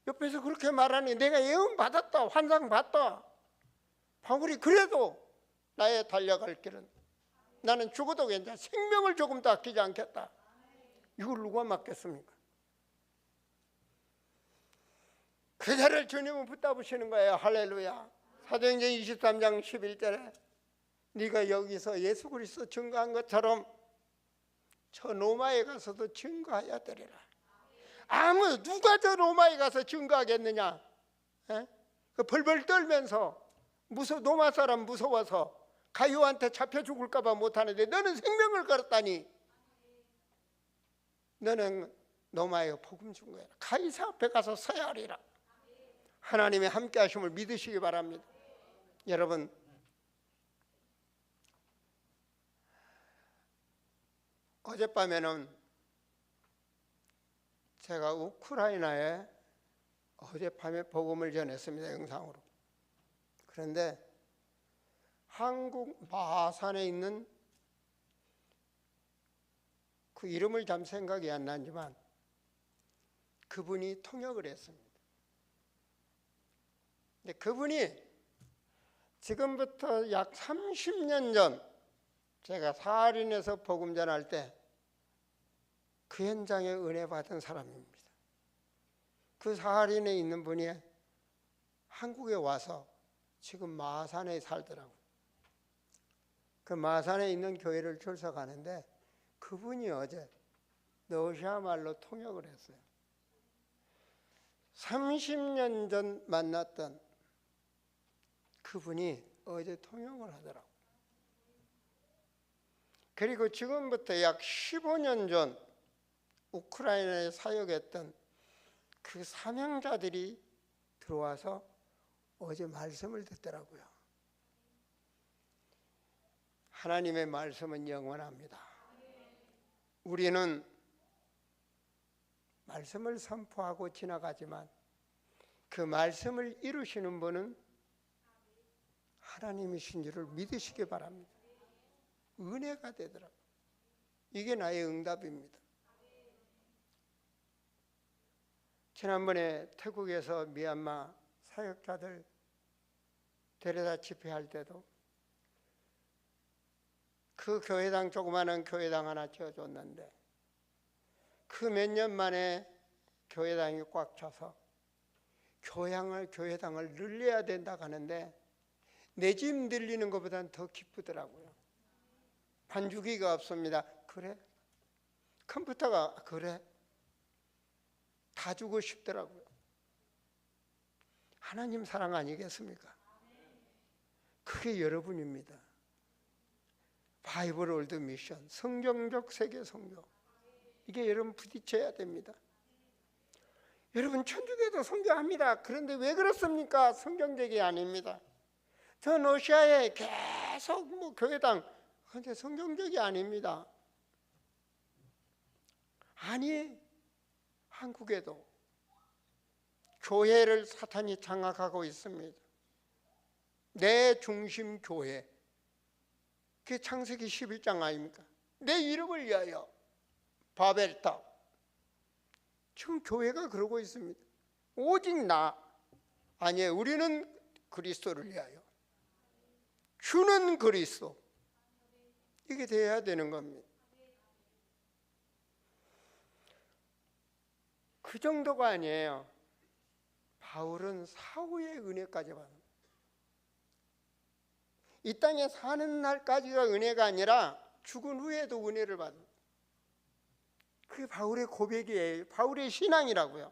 Speaker 1: 옆에서 그렇게 말하니 내가 예언 받았다. 환상 받다. 바울이 그래도 나의 달려갈 길은 나는 죽어도 괜찮아. 생명을 조금 더 아끼지 않겠다. 이걸 누가 맡겠습니까? 그 자를 주님은 붙잡으시는 거예요. 할렐루야. 사도행전 23장 11절에 네가 여기서 예수 그리스도 증거한 것처럼 저 로마에 가서도 증거해야 되리라. 누가 저 로마에 가서 증거하겠느냐? 그 벌벌 떨면서 로마 사람 무서워서 가이오한테 잡혀 죽을까 봐 못하는데 너는 생명을 걸었다니. 너는 로마에 복음 준 거야. 가이사 앞에 가서 서야 하리라. 하나님의 함께 하심을 믿으시기 바랍니다. 여러분, 어젯밤에는 제가 우크라이나에 어젯밤에 복음을 전했습니다. 영상으로. 그런데 한국 마하산에 있는 그 이름을 참 생각이 안 나지만 그분이 통역을 했습니다. 근데 그분이 지금부터 약 30년 전 제가 사할인에서 복음 전할 때 그 현장에 은혜 받은 사람입니다. 그 사할인에 있는 분이 한국에 와서 지금 마산에 살더라고요. 그 마산에 있는 교회를 출석하는데 그분이 어제 러시아 말로 통역을 했어요. 30년 전 만났던 그분이 어제 통역을 하더라고요. 그리고 지금부터 약 15년 전 우크라이나에 사역했던 그 사명자들이 들어와서 어제 말씀을 듣더라고요. 하나님의 말씀은 영원합니다. 우리는 말씀을 선포하고 지나가지만 그 말씀을 이루시는 분은 하나님이신 줄을 믿으시기 바랍니다. 은혜가 되더라고요. 이게 나의 응답입니다. 지난번에 태국에서 미얀마 사역자들 데려다 집회할 때도 그 교회당, 조그마한 교회당 하나 지어줬는데 그 몇 년 만에 교회당이 꽉 차서 교회당을 늘려야 된다고 하는데 내 집 늘리는 것보다는 더 기쁘더라고요. 반주기가 없습니다. 그래? 컴퓨터가 그래? 다 주고 싶더라고요. 하나님 사랑 아니겠습니까? 그게 여러분입니다. 바이블 월드 미션, 성경적 세계 선교. 이게 여러분 부딪혀야 됩니다. 여러분 천주교도 선교합니다. 그런데 왜 그렇습니까? 성경적이 아닙니다. 저 러시아에 계속 뭐 교회당, 근데 성경적이 아닙니다. 아니, 한국에도 교회를 사탄이 장악하고 있습니다. 내 중심 교회, 그게 창세기 11장 아닙니까? 내 이름을 위하여 바벨탑. 지금 교회가 그러고 있습니다. 오직 나, 아니에요. 우리는 그리스도를 위하여, 주는 그리스도, 이게 돼야 되는 겁니다. 그 정도가 아니에요. 바울은 사후의 은혜까지 받는, 이 땅에 사는 날까지가 은혜가 아니라 죽은 후에도 은혜를 받는, 그게 바울의 고백이에요. 바울의 신앙이라고요.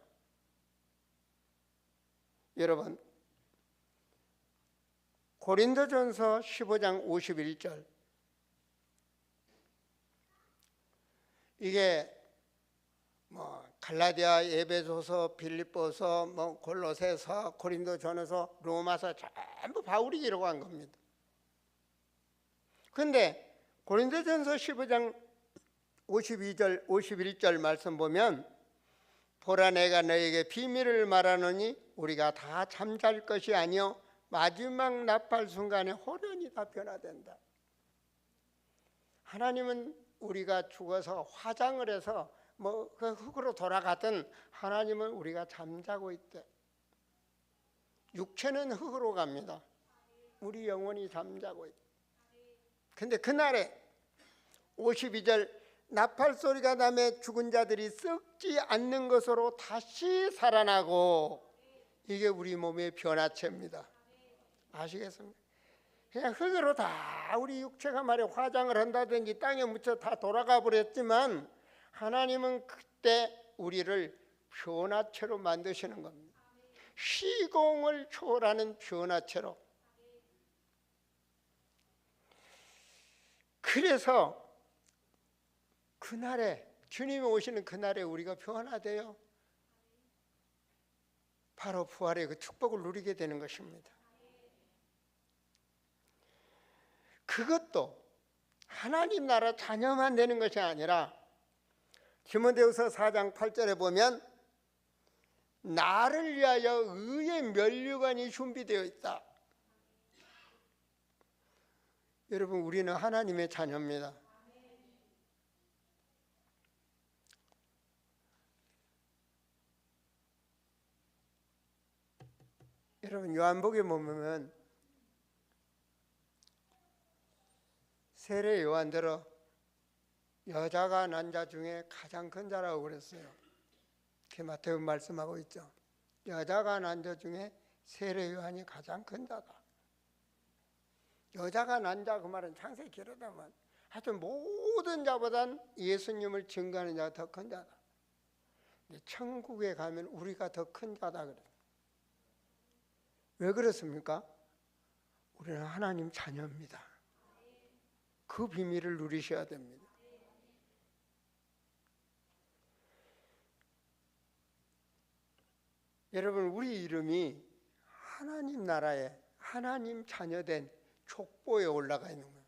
Speaker 1: 여러분, 고린도전서 15장 51절, 이게 뭐 갈라디아, 에베소서, 빌립보서, 뭐 골로새서, 고린도전서, 로마서 전부 바울이 기록한 겁니다. 근데 고린도전서 15장 52절, 51절 말씀 보면, 보라 내가 너에게 비밀을 말하노니 우리가 다 잠잘 것이 아니요 마지막 나팔 순간에 호련히 다 변화된다. 하나님은 우리가 죽어서 화장을 해서 뭐 그 흙으로 돌아가든, 하나님은 우리가 잠자고 있대. 육체는 흙으로 갑니다. 우리 영혼이 잠자고 있대. 근데 그날에 52절, 나팔 소리가 나며 죽은 자들이 썩지 않는 것으로 다시 살아나고, 이게 우리 몸의 변화체입니다. 아시겠습니까? 그냥 흙으로 다 우리 육체가 말이야 화장을 한다든지 땅에 묻혀 다 돌아가 버렸지만, 하나님은 그때 우리를 변화체로 만드시는 겁니다. 시공을 초월하는 변화체로. 그래서 그날에, 주님이 오시는 그날에 우리가 변화돼요. 바로 부활의 그 축복을 누리게 되는 것입니다. 그것도 하나님 나라 자녀만 되는 것이 아니라, 디모데후서 4장 8절에 보면 나를 위하여 의의 면류관이 준비되어 있다. 여러분, 우리는 하나님의 자녀입니다. 여러분, 요한복음에 보면 세례 요한대로 여자가 난 자 중에 가장 큰 자라고 그랬어요. 그게 마태복음 말씀하고 있죠. 여자가 난 자 중에 세례 요한이 가장 큰 자다. 여자가 난 자, 그 말은 창세기 길어다만 하여튼 모든 자보단 예수님을 증거하는 자가 더 큰 자다. 근데 천국에 가면 우리가 더 큰 자다 그래요. 왜 그렇습니까? 우리는 하나님 자녀입니다. 그 비밀을 누리셔야 됩니다. 여러분, 우리 이름이 하나님 나라에 하나님 자녀된 족보에 올라가 있는 거예요.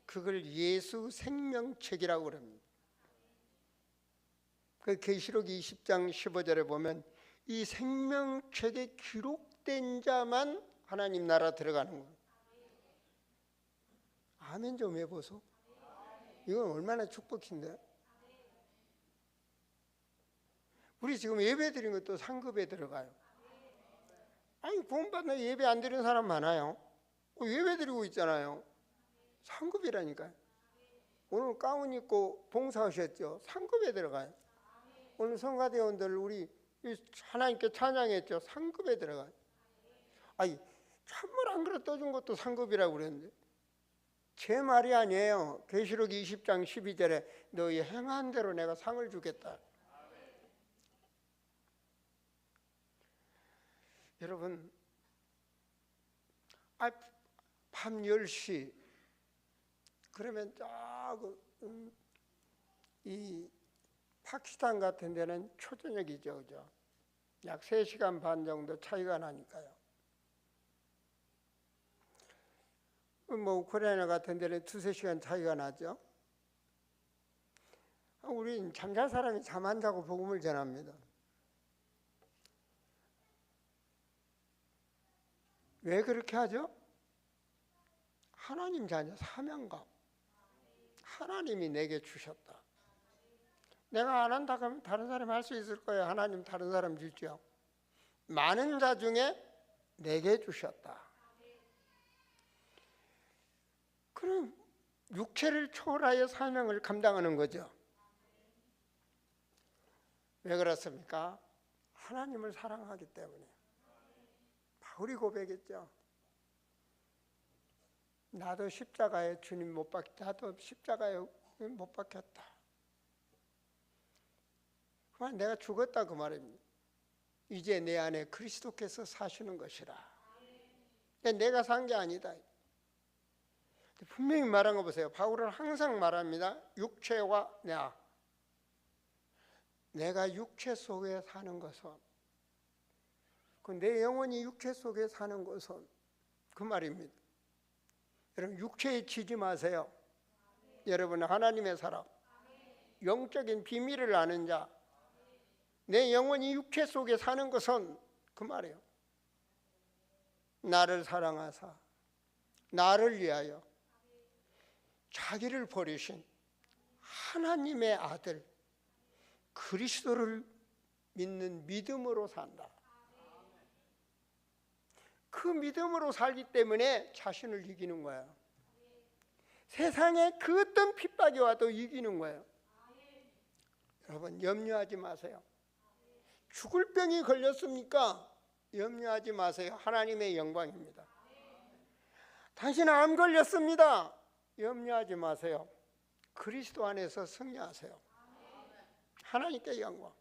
Speaker 1: 그걸 예수 생명책이라고 그럽니다. 그 계시록 20장 15절에 보면 이 생명책에 기록된 자만 하나님 나라 들어가는 거예요. 아멘 좀 해보소. 이건 얼마나 축복인데. 우리 지금 예배 드린 것도 상급에 들어가요. 아니, 구원받는 예배 안 드리는 사람 많아요. 예배 드리고 있잖아요. 상급이라니까요. 오늘 가운 입고 봉사하셨죠? 상급에 들어가요. 오늘 성가대원들 우리 하나님께 찬양했죠? 상급에 들어가요. 아니, 찬물 한 그릇 떠준 것도 상급이라고 그랬는데, 제 말이 아니에요. 계시록 20장 12절에 너희 행한 대로 내가 상을 주겠다. 여러분, 밤 10시 그러면 이 파키스탄 같은 데는 초저녁이죠, 그죠? 약 3시간 반 정도 차이가 나니까요. 뭐 우크라이나 같은 데는 2-3시간 차이가 나죠. 우린 잠잘 사람이 잠 안 자고 복음을 전합니다. 왜 그렇게 하죠? 하나님 자녀 사명감. 하나님이 내게 주셨다. 내가 안 한다 그러면 다른 사람이 할 수 있을 거예요. 하나님 다른 사람 주죠. 많은 자 중에 내게 주셨다. 그럼 육체를 초월하여 사명을 감당하는 거죠. 왜 그렇습니까? 하나님을 사랑하기 때문에. 바울이 고백했죠. 나도 십자가에 주님 못 박혔다. 나도 십자가에 못 박혔다. 그만 내가 죽었다 그 말입니다. 이제 내 안에 그리스도께서 사시는 것이라. 내가 산 게 아니다. 분명히 말한 거 보세요. 바울은 항상 말합니다. 육체와 내가 육체 속에 사는 것은, 내 영혼이 육체 속에 사는 것은 그 말입니다. 여러분 육체에 지지 마세요. 여러분은 하나님의 사람, 영적인 비밀을 아는 자, 내 영혼이 육체 속에 사는 것은 그 말이에요. 나를 사랑하사 나를 위하여 자기를 버리신 하나님의 아들 그리스도를 믿는 믿음으로 산다. 그 믿음으로 살기 때문에 자신을 이기는 거예요. 세상에 그 어떤 핍박이 와도 이기는 거예요. 여러분 염려하지 마세요. 죽을 병이 걸렸습니까? 염려하지 마세요. 하나님의 영광입니다. 당신 암 걸렸습니다. 염려하지 마세요. 그리스도 안에서 승리하세요. 하나님께 영광.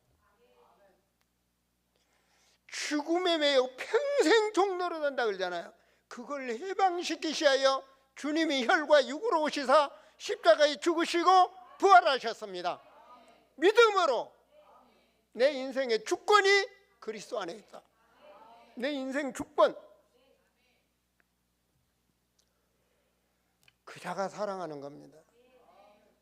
Speaker 1: 죽음에 매여 평생 종로로 된다 그러잖아요. 그걸 해방시키시하여 주님이 혈과 육으로 오시사 십자가에 죽으시고 부활하셨습니다. 믿음으로 내 인생의 주권이 그리스도 안에 있다. 내 인생 주권. 그 자가 사랑하는 겁니다.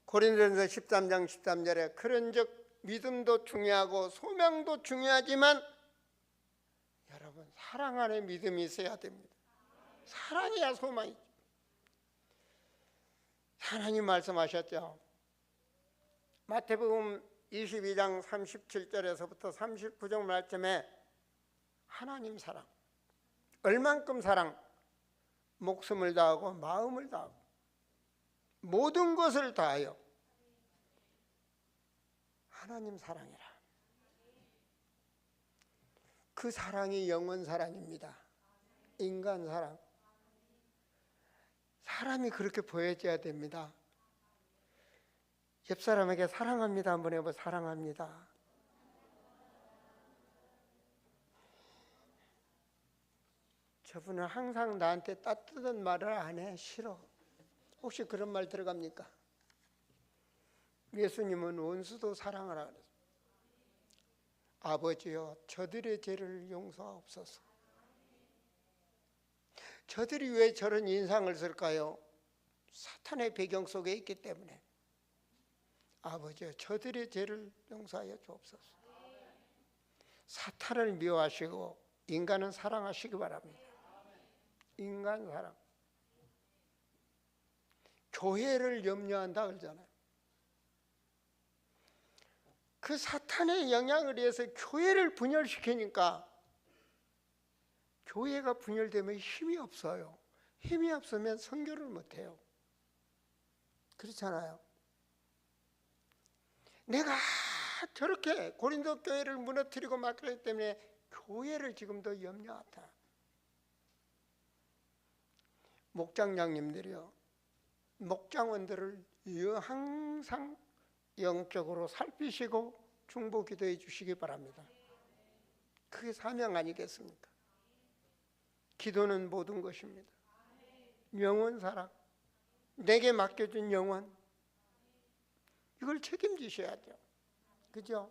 Speaker 1: 고린도전서 13장 13절에 그런즉 믿음도 중요하고 소명도 중요하지만 여러분 사랑 안에 믿음이 있어야 됩니다. 사랑해야 소망이죠. 하나님 말씀하셨죠. 마태복음 22장 37절에서부터 39절 말씀에 하나님 사랑, 얼만큼 사랑? 목숨을 다하고 마음을 다하고 모든 것을 다하여 하나님 사랑이라. 그 사랑이 영원 사랑입니다. 인간 사랑. 사람이 그렇게 보여져야 됩니다. 옆 사람에게 사랑합니다 한번 해봐. 사랑합니다. 저분은 항상 나한테 따뜻한 말을 안 해. 싫어. 혹시 그런 말 들어갑니까? 예수님은 원수도 사랑하라 그랬어요. 아버지여 저들의 죄를 용서하옵소서. 저들이 왜 저런 인상을 쓸까요? 사탄의 배경 속에 있기 때문에. 아버지여 저들의 죄를 용서하여 주옵소서. 사탄을 미워하시고 인간은 사랑하시기 바랍니다. 인간 사랑. 교회를 염려한다 그러잖아요. 그 사탄의 영향을 위해서 교회를 분열시키니까 교회가 분열되면 힘이 없어요. 힘이 없으면 선교를 못해요. 그렇잖아요. 내가 저렇게 고린도 교회를 무너뜨리고 막 그랬기 때문에 교회를 지금도 염려하다. 목장장님들이요, 목장원들을 항상 영적으로 살피시고 중보 기도해 주시기 바랍니다. 그게 사명 아니겠습니까? 기도는 모든 것입니다. 영혼 사랑, 내게 맡겨준 영혼, 이걸 책임지셔야죠. 그죠?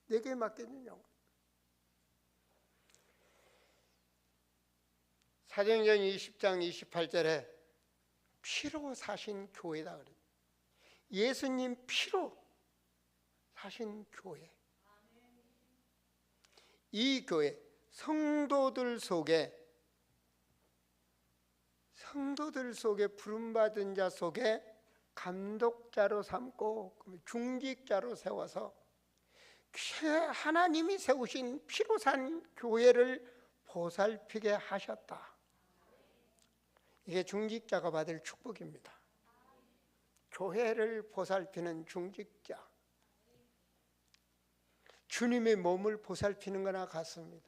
Speaker 1: 내게 맡겨준 영혼. 사도행전 20장 28절에 피로 사신 교회다 그래요. 예수님 피로 사신 교회. 이 교회 성도들 속에 부름받은 자 속에 감독자로 삼고 중직자로 세워서 하나님이 세우신 피로 산 교회를 보살피게 하셨다. 이게 중직자가 받을 축복입니다. 교회를 보살피는 중직자, 주님의 몸을 보살피는 거나 같습니다.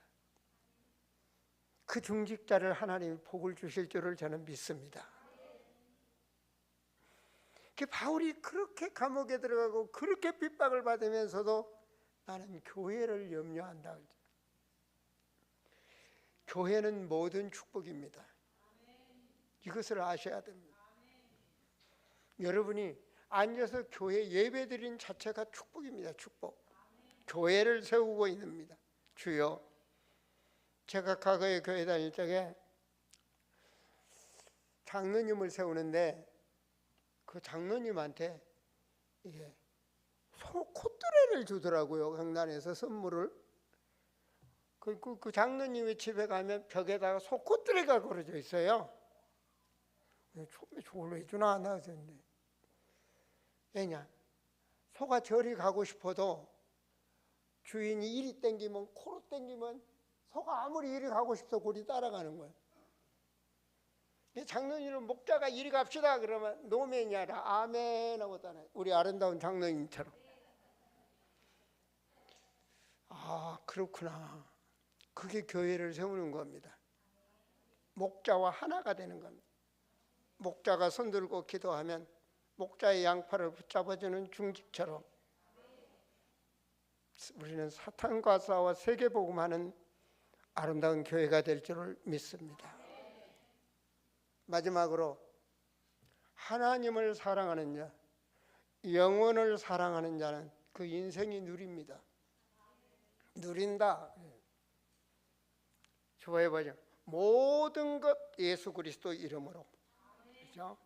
Speaker 1: 그 중직자를 하나님이 복을 주실 줄을 저는 믿습니다. 바울이 그렇게 감옥에 들어가고 그렇게 핍박을 받으면서도 나는 교회를 염려한다. 교회는 모든 축복입니다. 이것을 아셔야 됩니다. 여러분이 앉아서 교회 예배드린 자체가 축복입니다. 축복. 교회를 세우고 있습니다. 주여, 제가 과거에 교회 다닐 적에 장로님을 세우는데 그 장로님한테 소 콧뚜레를 주더라고요. 강단에서 선물을. 그 장로님의 집에 가면 벽에다가 소 콧뚜레가 걸어져 있어요. 저걸 왜 주나 나왔는데, 왜냐, 소가 저리 가고 싶어도 주인이 이리 땡기면, 코로 땡기면 소가 아무리 이리 가고 싶어도 그리 따라가는 거예요. 장로님은 목자가 이리 갑시다 그러면 노멘이 아니라 아멘 하고 따라요. 우리 아름다운 장로님처럼. 아, 그렇구나. 그게 교회를 세우는 겁니다. 목자와 하나가 되는 겁니다. 목자가 손들고 기도하면 목자의 양팔을 붙잡아주는 중직처럼 우리는 사탄과 싸워 세계복음하는 아름다운 교회가 될 줄을 믿습니다. 마지막으로 하나님을 사랑하는 자, 영혼을 사랑하는 자는 그 인생이 누립니다. 누린다. 좋아해보죠. 모든 것 예수 그리스도 이름으로. 그렇죠?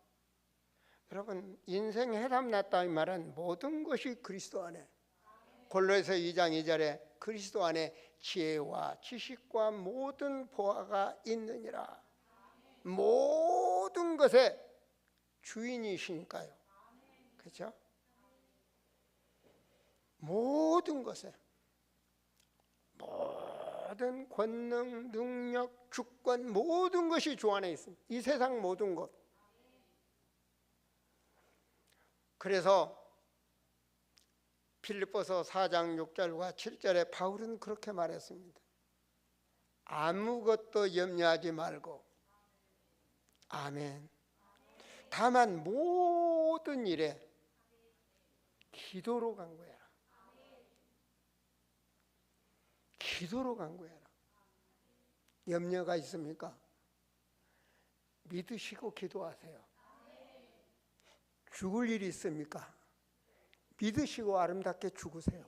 Speaker 1: 여러분, 인생 해답 났다 이 말은 모든 것이 그리스도 안에. 골로새서 2장 2절에 그리스도 안에 지혜와 지식과 모든 보화가 있느니라. 모든 것의 주인이시니까요. 그렇죠? 모든 것에, 모든 권능, 능력, 주권, 모든 것이 주 안에 있습니다. 이 세상 모든 것. 그래서 빌립보서 4장 6절과 7절에 바울은 그렇게 말했습니다. 아무것도 염려하지 말고, 아멘. 다만 모든 일에 기도로 간구해라. 기도로 간구해라. 염려가 있습니까? 믿으시고 기도하세요. 죽을 일이 있습니까? 믿으시고 아름답게 죽으세요.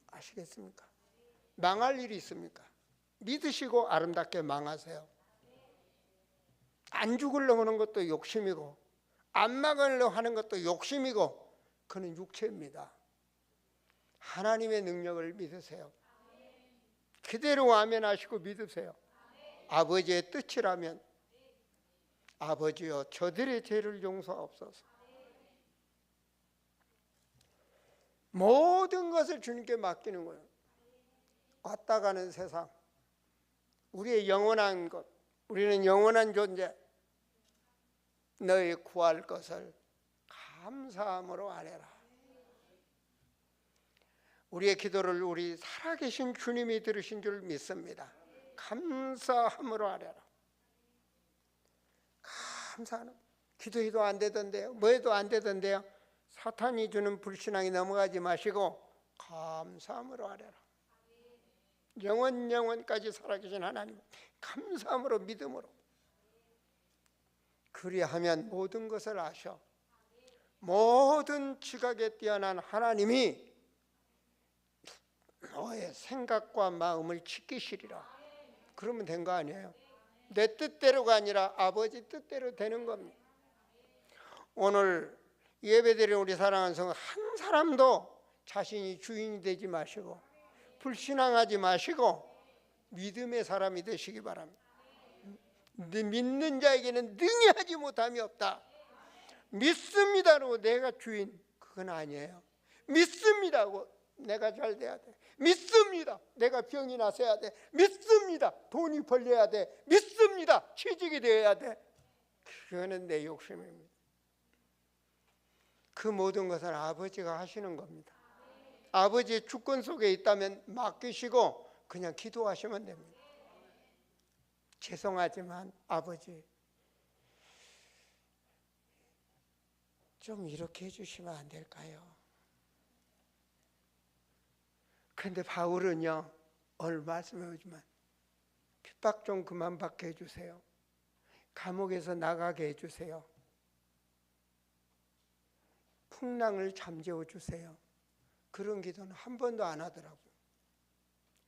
Speaker 1: 아시겠습니까? 망할 일이 있습니까? 믿으시고 아름답게 망하세요. 안 죽으려고 하는 것도 욕심이고 안 망하려고 하는 것도 욕심이고 그는 육체입니다. 하나님의 능력을 믿으세요. 그대로 아멘 하시고 믿으세요. 아버지의 뜻이라면 아버지여 저들의 죄를 용서하옵소서. 모든 것을 주님께 맡기는 거예요. 왔다 가는 세상, 우리의 영원한 것, 우리는 영원한 존재, 너희 구할 것을 감사함으로 아뢰라. 우리의 기도를 우리 살아계신 주님이 들으신 줄 믿습니다. 감사함으로 아뢰라. 감사하는, 기도해도 안 되던데요, 뭐 해도 안 되던데요, 사탄이 주는 불신앙이 넘어가지 마시고 감사함으로 아뢰라. 영원까지 살아계신 하나님, 감사함으로 믿음으로. 그리하면 모든 것을 아셔. 모든 지각에 뛰어난 하나님이 너의 생각과 마음을 지키시리라. 그러면 된 거 아니에요? 내 뜻대로가 아니라 아버지 뜻대로 되는 겁니다. 오늘 예배드리는 우리 사랑하는 성도 한 사람도 자신이 주인이 되지 마시고 불신앙하지 마시고 믿음의 사람이 되시기 바랍니다. 믿는 자에게는 능히 하지 못함이 없다. 믿습니다라고 내가 주인, 그건 아니에요. 믿습니다고 내가 잘 돼야 돼. 믿습니다. 내가 병이 나서야 돼. 믿습니다. 돈이 벌려야 돼. 믿습니다. 취직이 되어야 돼. 그거는 내 욕심입니다. 그 모든 것은 아버지가 하시는 겁니다. 아버지의 주권 속에 있다면 맡기시고 그냥 기도하시면 됩니다. 죄송하지만 아버지, 좀 이렇게 해주시면 안 될까요? 근데 바울은요, 오늘 말씀해 보지만 핍박 좀 그만 받게 해주세요. 감옥에서 나가게 해주세요. 풍랑을 잠재워 주세요. 그런 기도는 한 번도 안 하더라고요.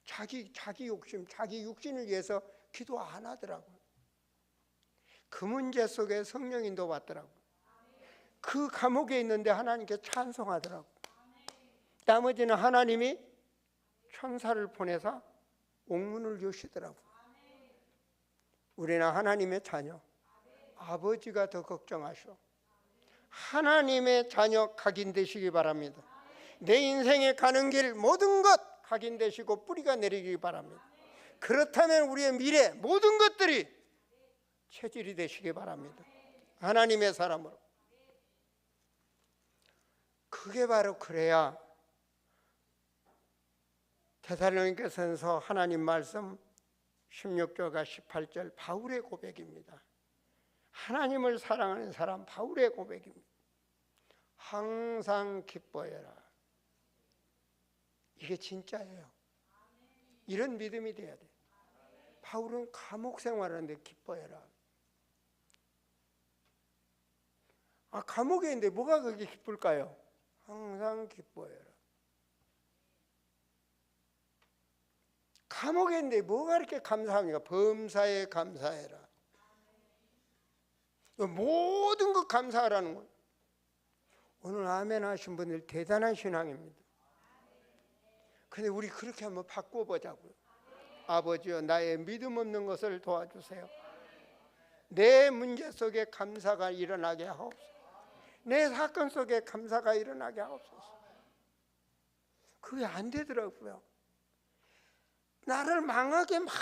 Speaker 1: 자기 욕심, 자기 육신을 위해서 기도 안 하더라고요. 그 문제 속에 성령 인도 받더라고요. 그 감옥에 있는데 하나님께 찬송하더라고요. 나머지는 하나님이 천사를 보내서 옥문을 여시더라고요. 우리는 하나님의 자녀, 아버지가 더 걱정하셔. 하나님의 자녀 각인되시기 바랍니다. 내 인생에 가는 길 모든 것 각인되시고 뿌리가 내리기 바랍니다. 그렇다면 우리의 미래 모든 것들이 체질이 되시기 바랍니다. 하나님의 사람으로. 그게 바로 그래야 데살로니가전서 하나님 말씀 16절과 18절 바울의 고백입니다. 하나님을 사랑하는 사람 바울의 고백입니다. 항상 기뻐해라. 이게 진짜예요. 이런 믿음이 돼야 돼. 바울은 감옥 생활하는데 기뻐해라. 감옥에 있는데 뭐가 그렇게 기쁠까요? 항상 기뻐해라. 감옥에 있는데 뭐가 이렇게 감사합니까? 범사에 감사해라. 모든 것 감사하라는 거예요. 오늘 아멘 하신 분들 대단한 신앙입니다. 근데 우리 그렇게 한번 바꿔보자고요. 아버지여, 나의 믿음 없는 것을 도와주세요. 내 문제 속에 감사가 일어나게 하옵소서. 내 사건 속에 감사가 일어나게 하옵소서. 그게 안 되더라고요. 나를 망하게 막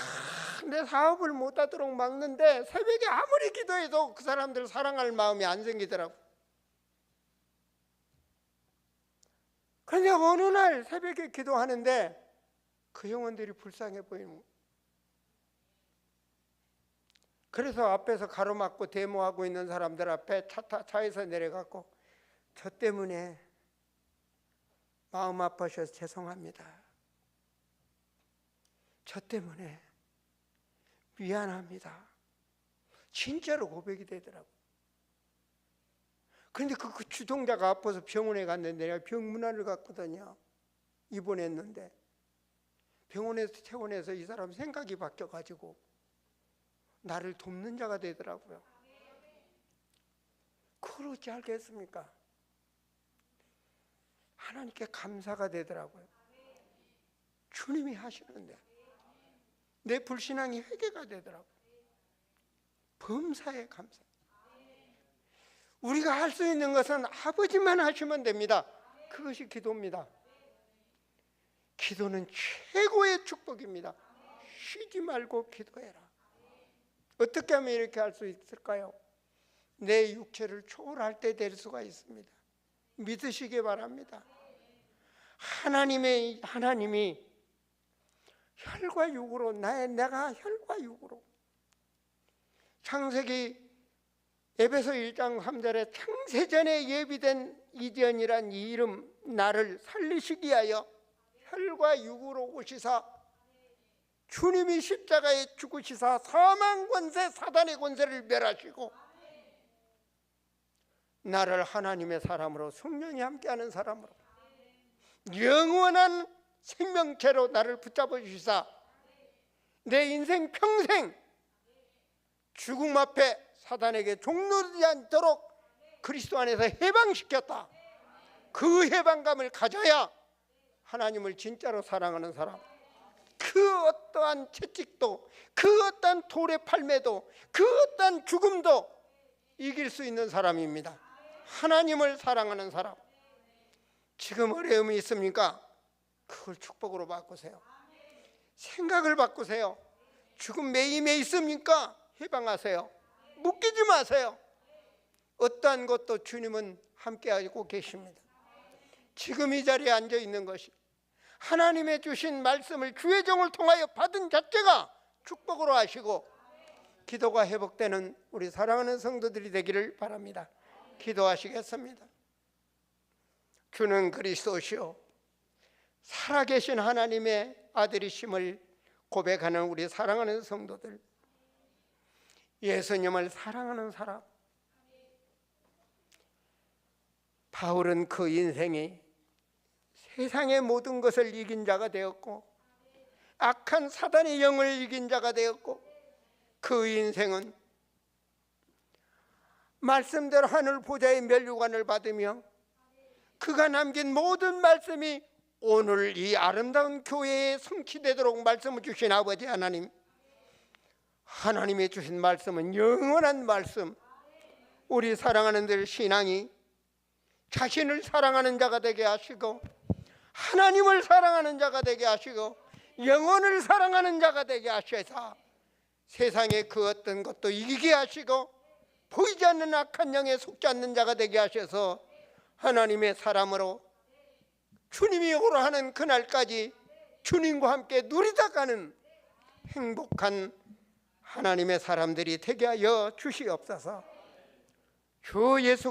Speaker 1: 내 사업을 못하도록 막는데 새벽에 아무리 기도해도 그 사람들 사랑할 마음이 안 생기더라고요. 그런데 어느 날 새벽에 기도하는데 그 영혼들이 불쌍해 보이는 거예요. 그래서 앞에서 가로막고 데모하고 있는 사람들 앞에 차에서 내려갔고, 저 때문에 마음 아파셔서 죄송합니다. 저 때문에 미안합니다. 진짜로 고백이 되더라고요. 그런데 그 주동자가 아파서 병원에 갔는데 내가 병문안을 갔거든요. 입원했는데 병원에서 퇴원해서 이 사람 생각이 바뀌어가지고 나를 돕는 자가 되더라고요. 그걸 어찌 알겠습니까? 하나님께 감사가 되더라고요. 주님이 하시는데 내 불신앙이 회개가 되더라고요. 범사에 감사. 우리가 할 수 있는 것은 아버지만 하시면 됩니다. 그것이 기도입니다. 기도는 최고의 축복입니다. 쉬지 말고 기도해라. 어떻게 하면 이렇게 할 수 있을까요? 내 육체를 초월할 때 될 수가 있습니다. 믿으시기 바랍니다. 하나님이 혈과 육으로 내가 혈과 육으로, 창세기 에베소 1장 3절에 창세전에 예비된 이전이란 이 이름 나를 살리시기 위하여 혈과 육으로 오시사 주님이 십자가에 죽으시사 사망 권세 사단의 권세를 멸하시고 나를 하나님의 사람으로 성령이 함께하는 사람으로 영원한 생명체로 나를 붙잡아 주시사 내 인생 평생 죽음 앞에 사단에게 종노지 않도록 그리스도 안에서 해방시켰다. 그 해방감을 가져야 하나님을 진짜로 사랑하는 사람, 그 어떠한 채찍도, 그 어떠한 돌의 팔매도, 그 어떠한 죽음도 이길 수 있는 사람입니다. 하나님을 사랑하는 사람. 지금 어려움이 있습니까? 그걸 축복으로 바꾸세요. 생각을 바꾸세요. 죽음 매임에 있습니까? 해방하세요. 묶이지 마세요. 어떠한 것도 주님은 함께하고 계십니다. 지금 이 자리에 앉아 있는 것이 하나님의 주신 말씀을 주의 종을 통하여 받은 자체가 축복으로 하시고 기도가 회복되는 우리 사랑하는 성도들이 되기를 바랍니다. 기도하시겠습니다. 주는 그리스도시요 살아계신 하나님의 아들이심을 고백하는 우리 사랑하는 성도들, 예수님을 사랑하는 사람. 바울은 그 인생이 세상의 모든 것을 이긴 자가 되었고 악한 사단의 영을 이긴 자가 되었고 그 인생은 말씀대로 하늘 보좌의 면류관을 받으며 그가 남긴 모든 말씀이 오늘 이 아름다운 교회에 성취되도록 말씀을 주신 아버지 하나님, 하나님이 주신 말씀은 영원한 말씀. 우리 사랑하는 들 신앙이 자신을 사랑하는 자가 되게 하시고 하나님을 사랑하는 자가 되게 하시고 영혼을 사랑하는 자가 되게 하셔서 세상의 그 어떤 것도 이기게 하시고 보이지 않는 악한 영에 속지 않는 자가 되게 하셔서 하나님의 사람으로 주님이 오라 하는 그날까지 주님과 함께 누리다 가는 행복한 하나님의 사람들이 되게 하여 주시옵소서. 주 예수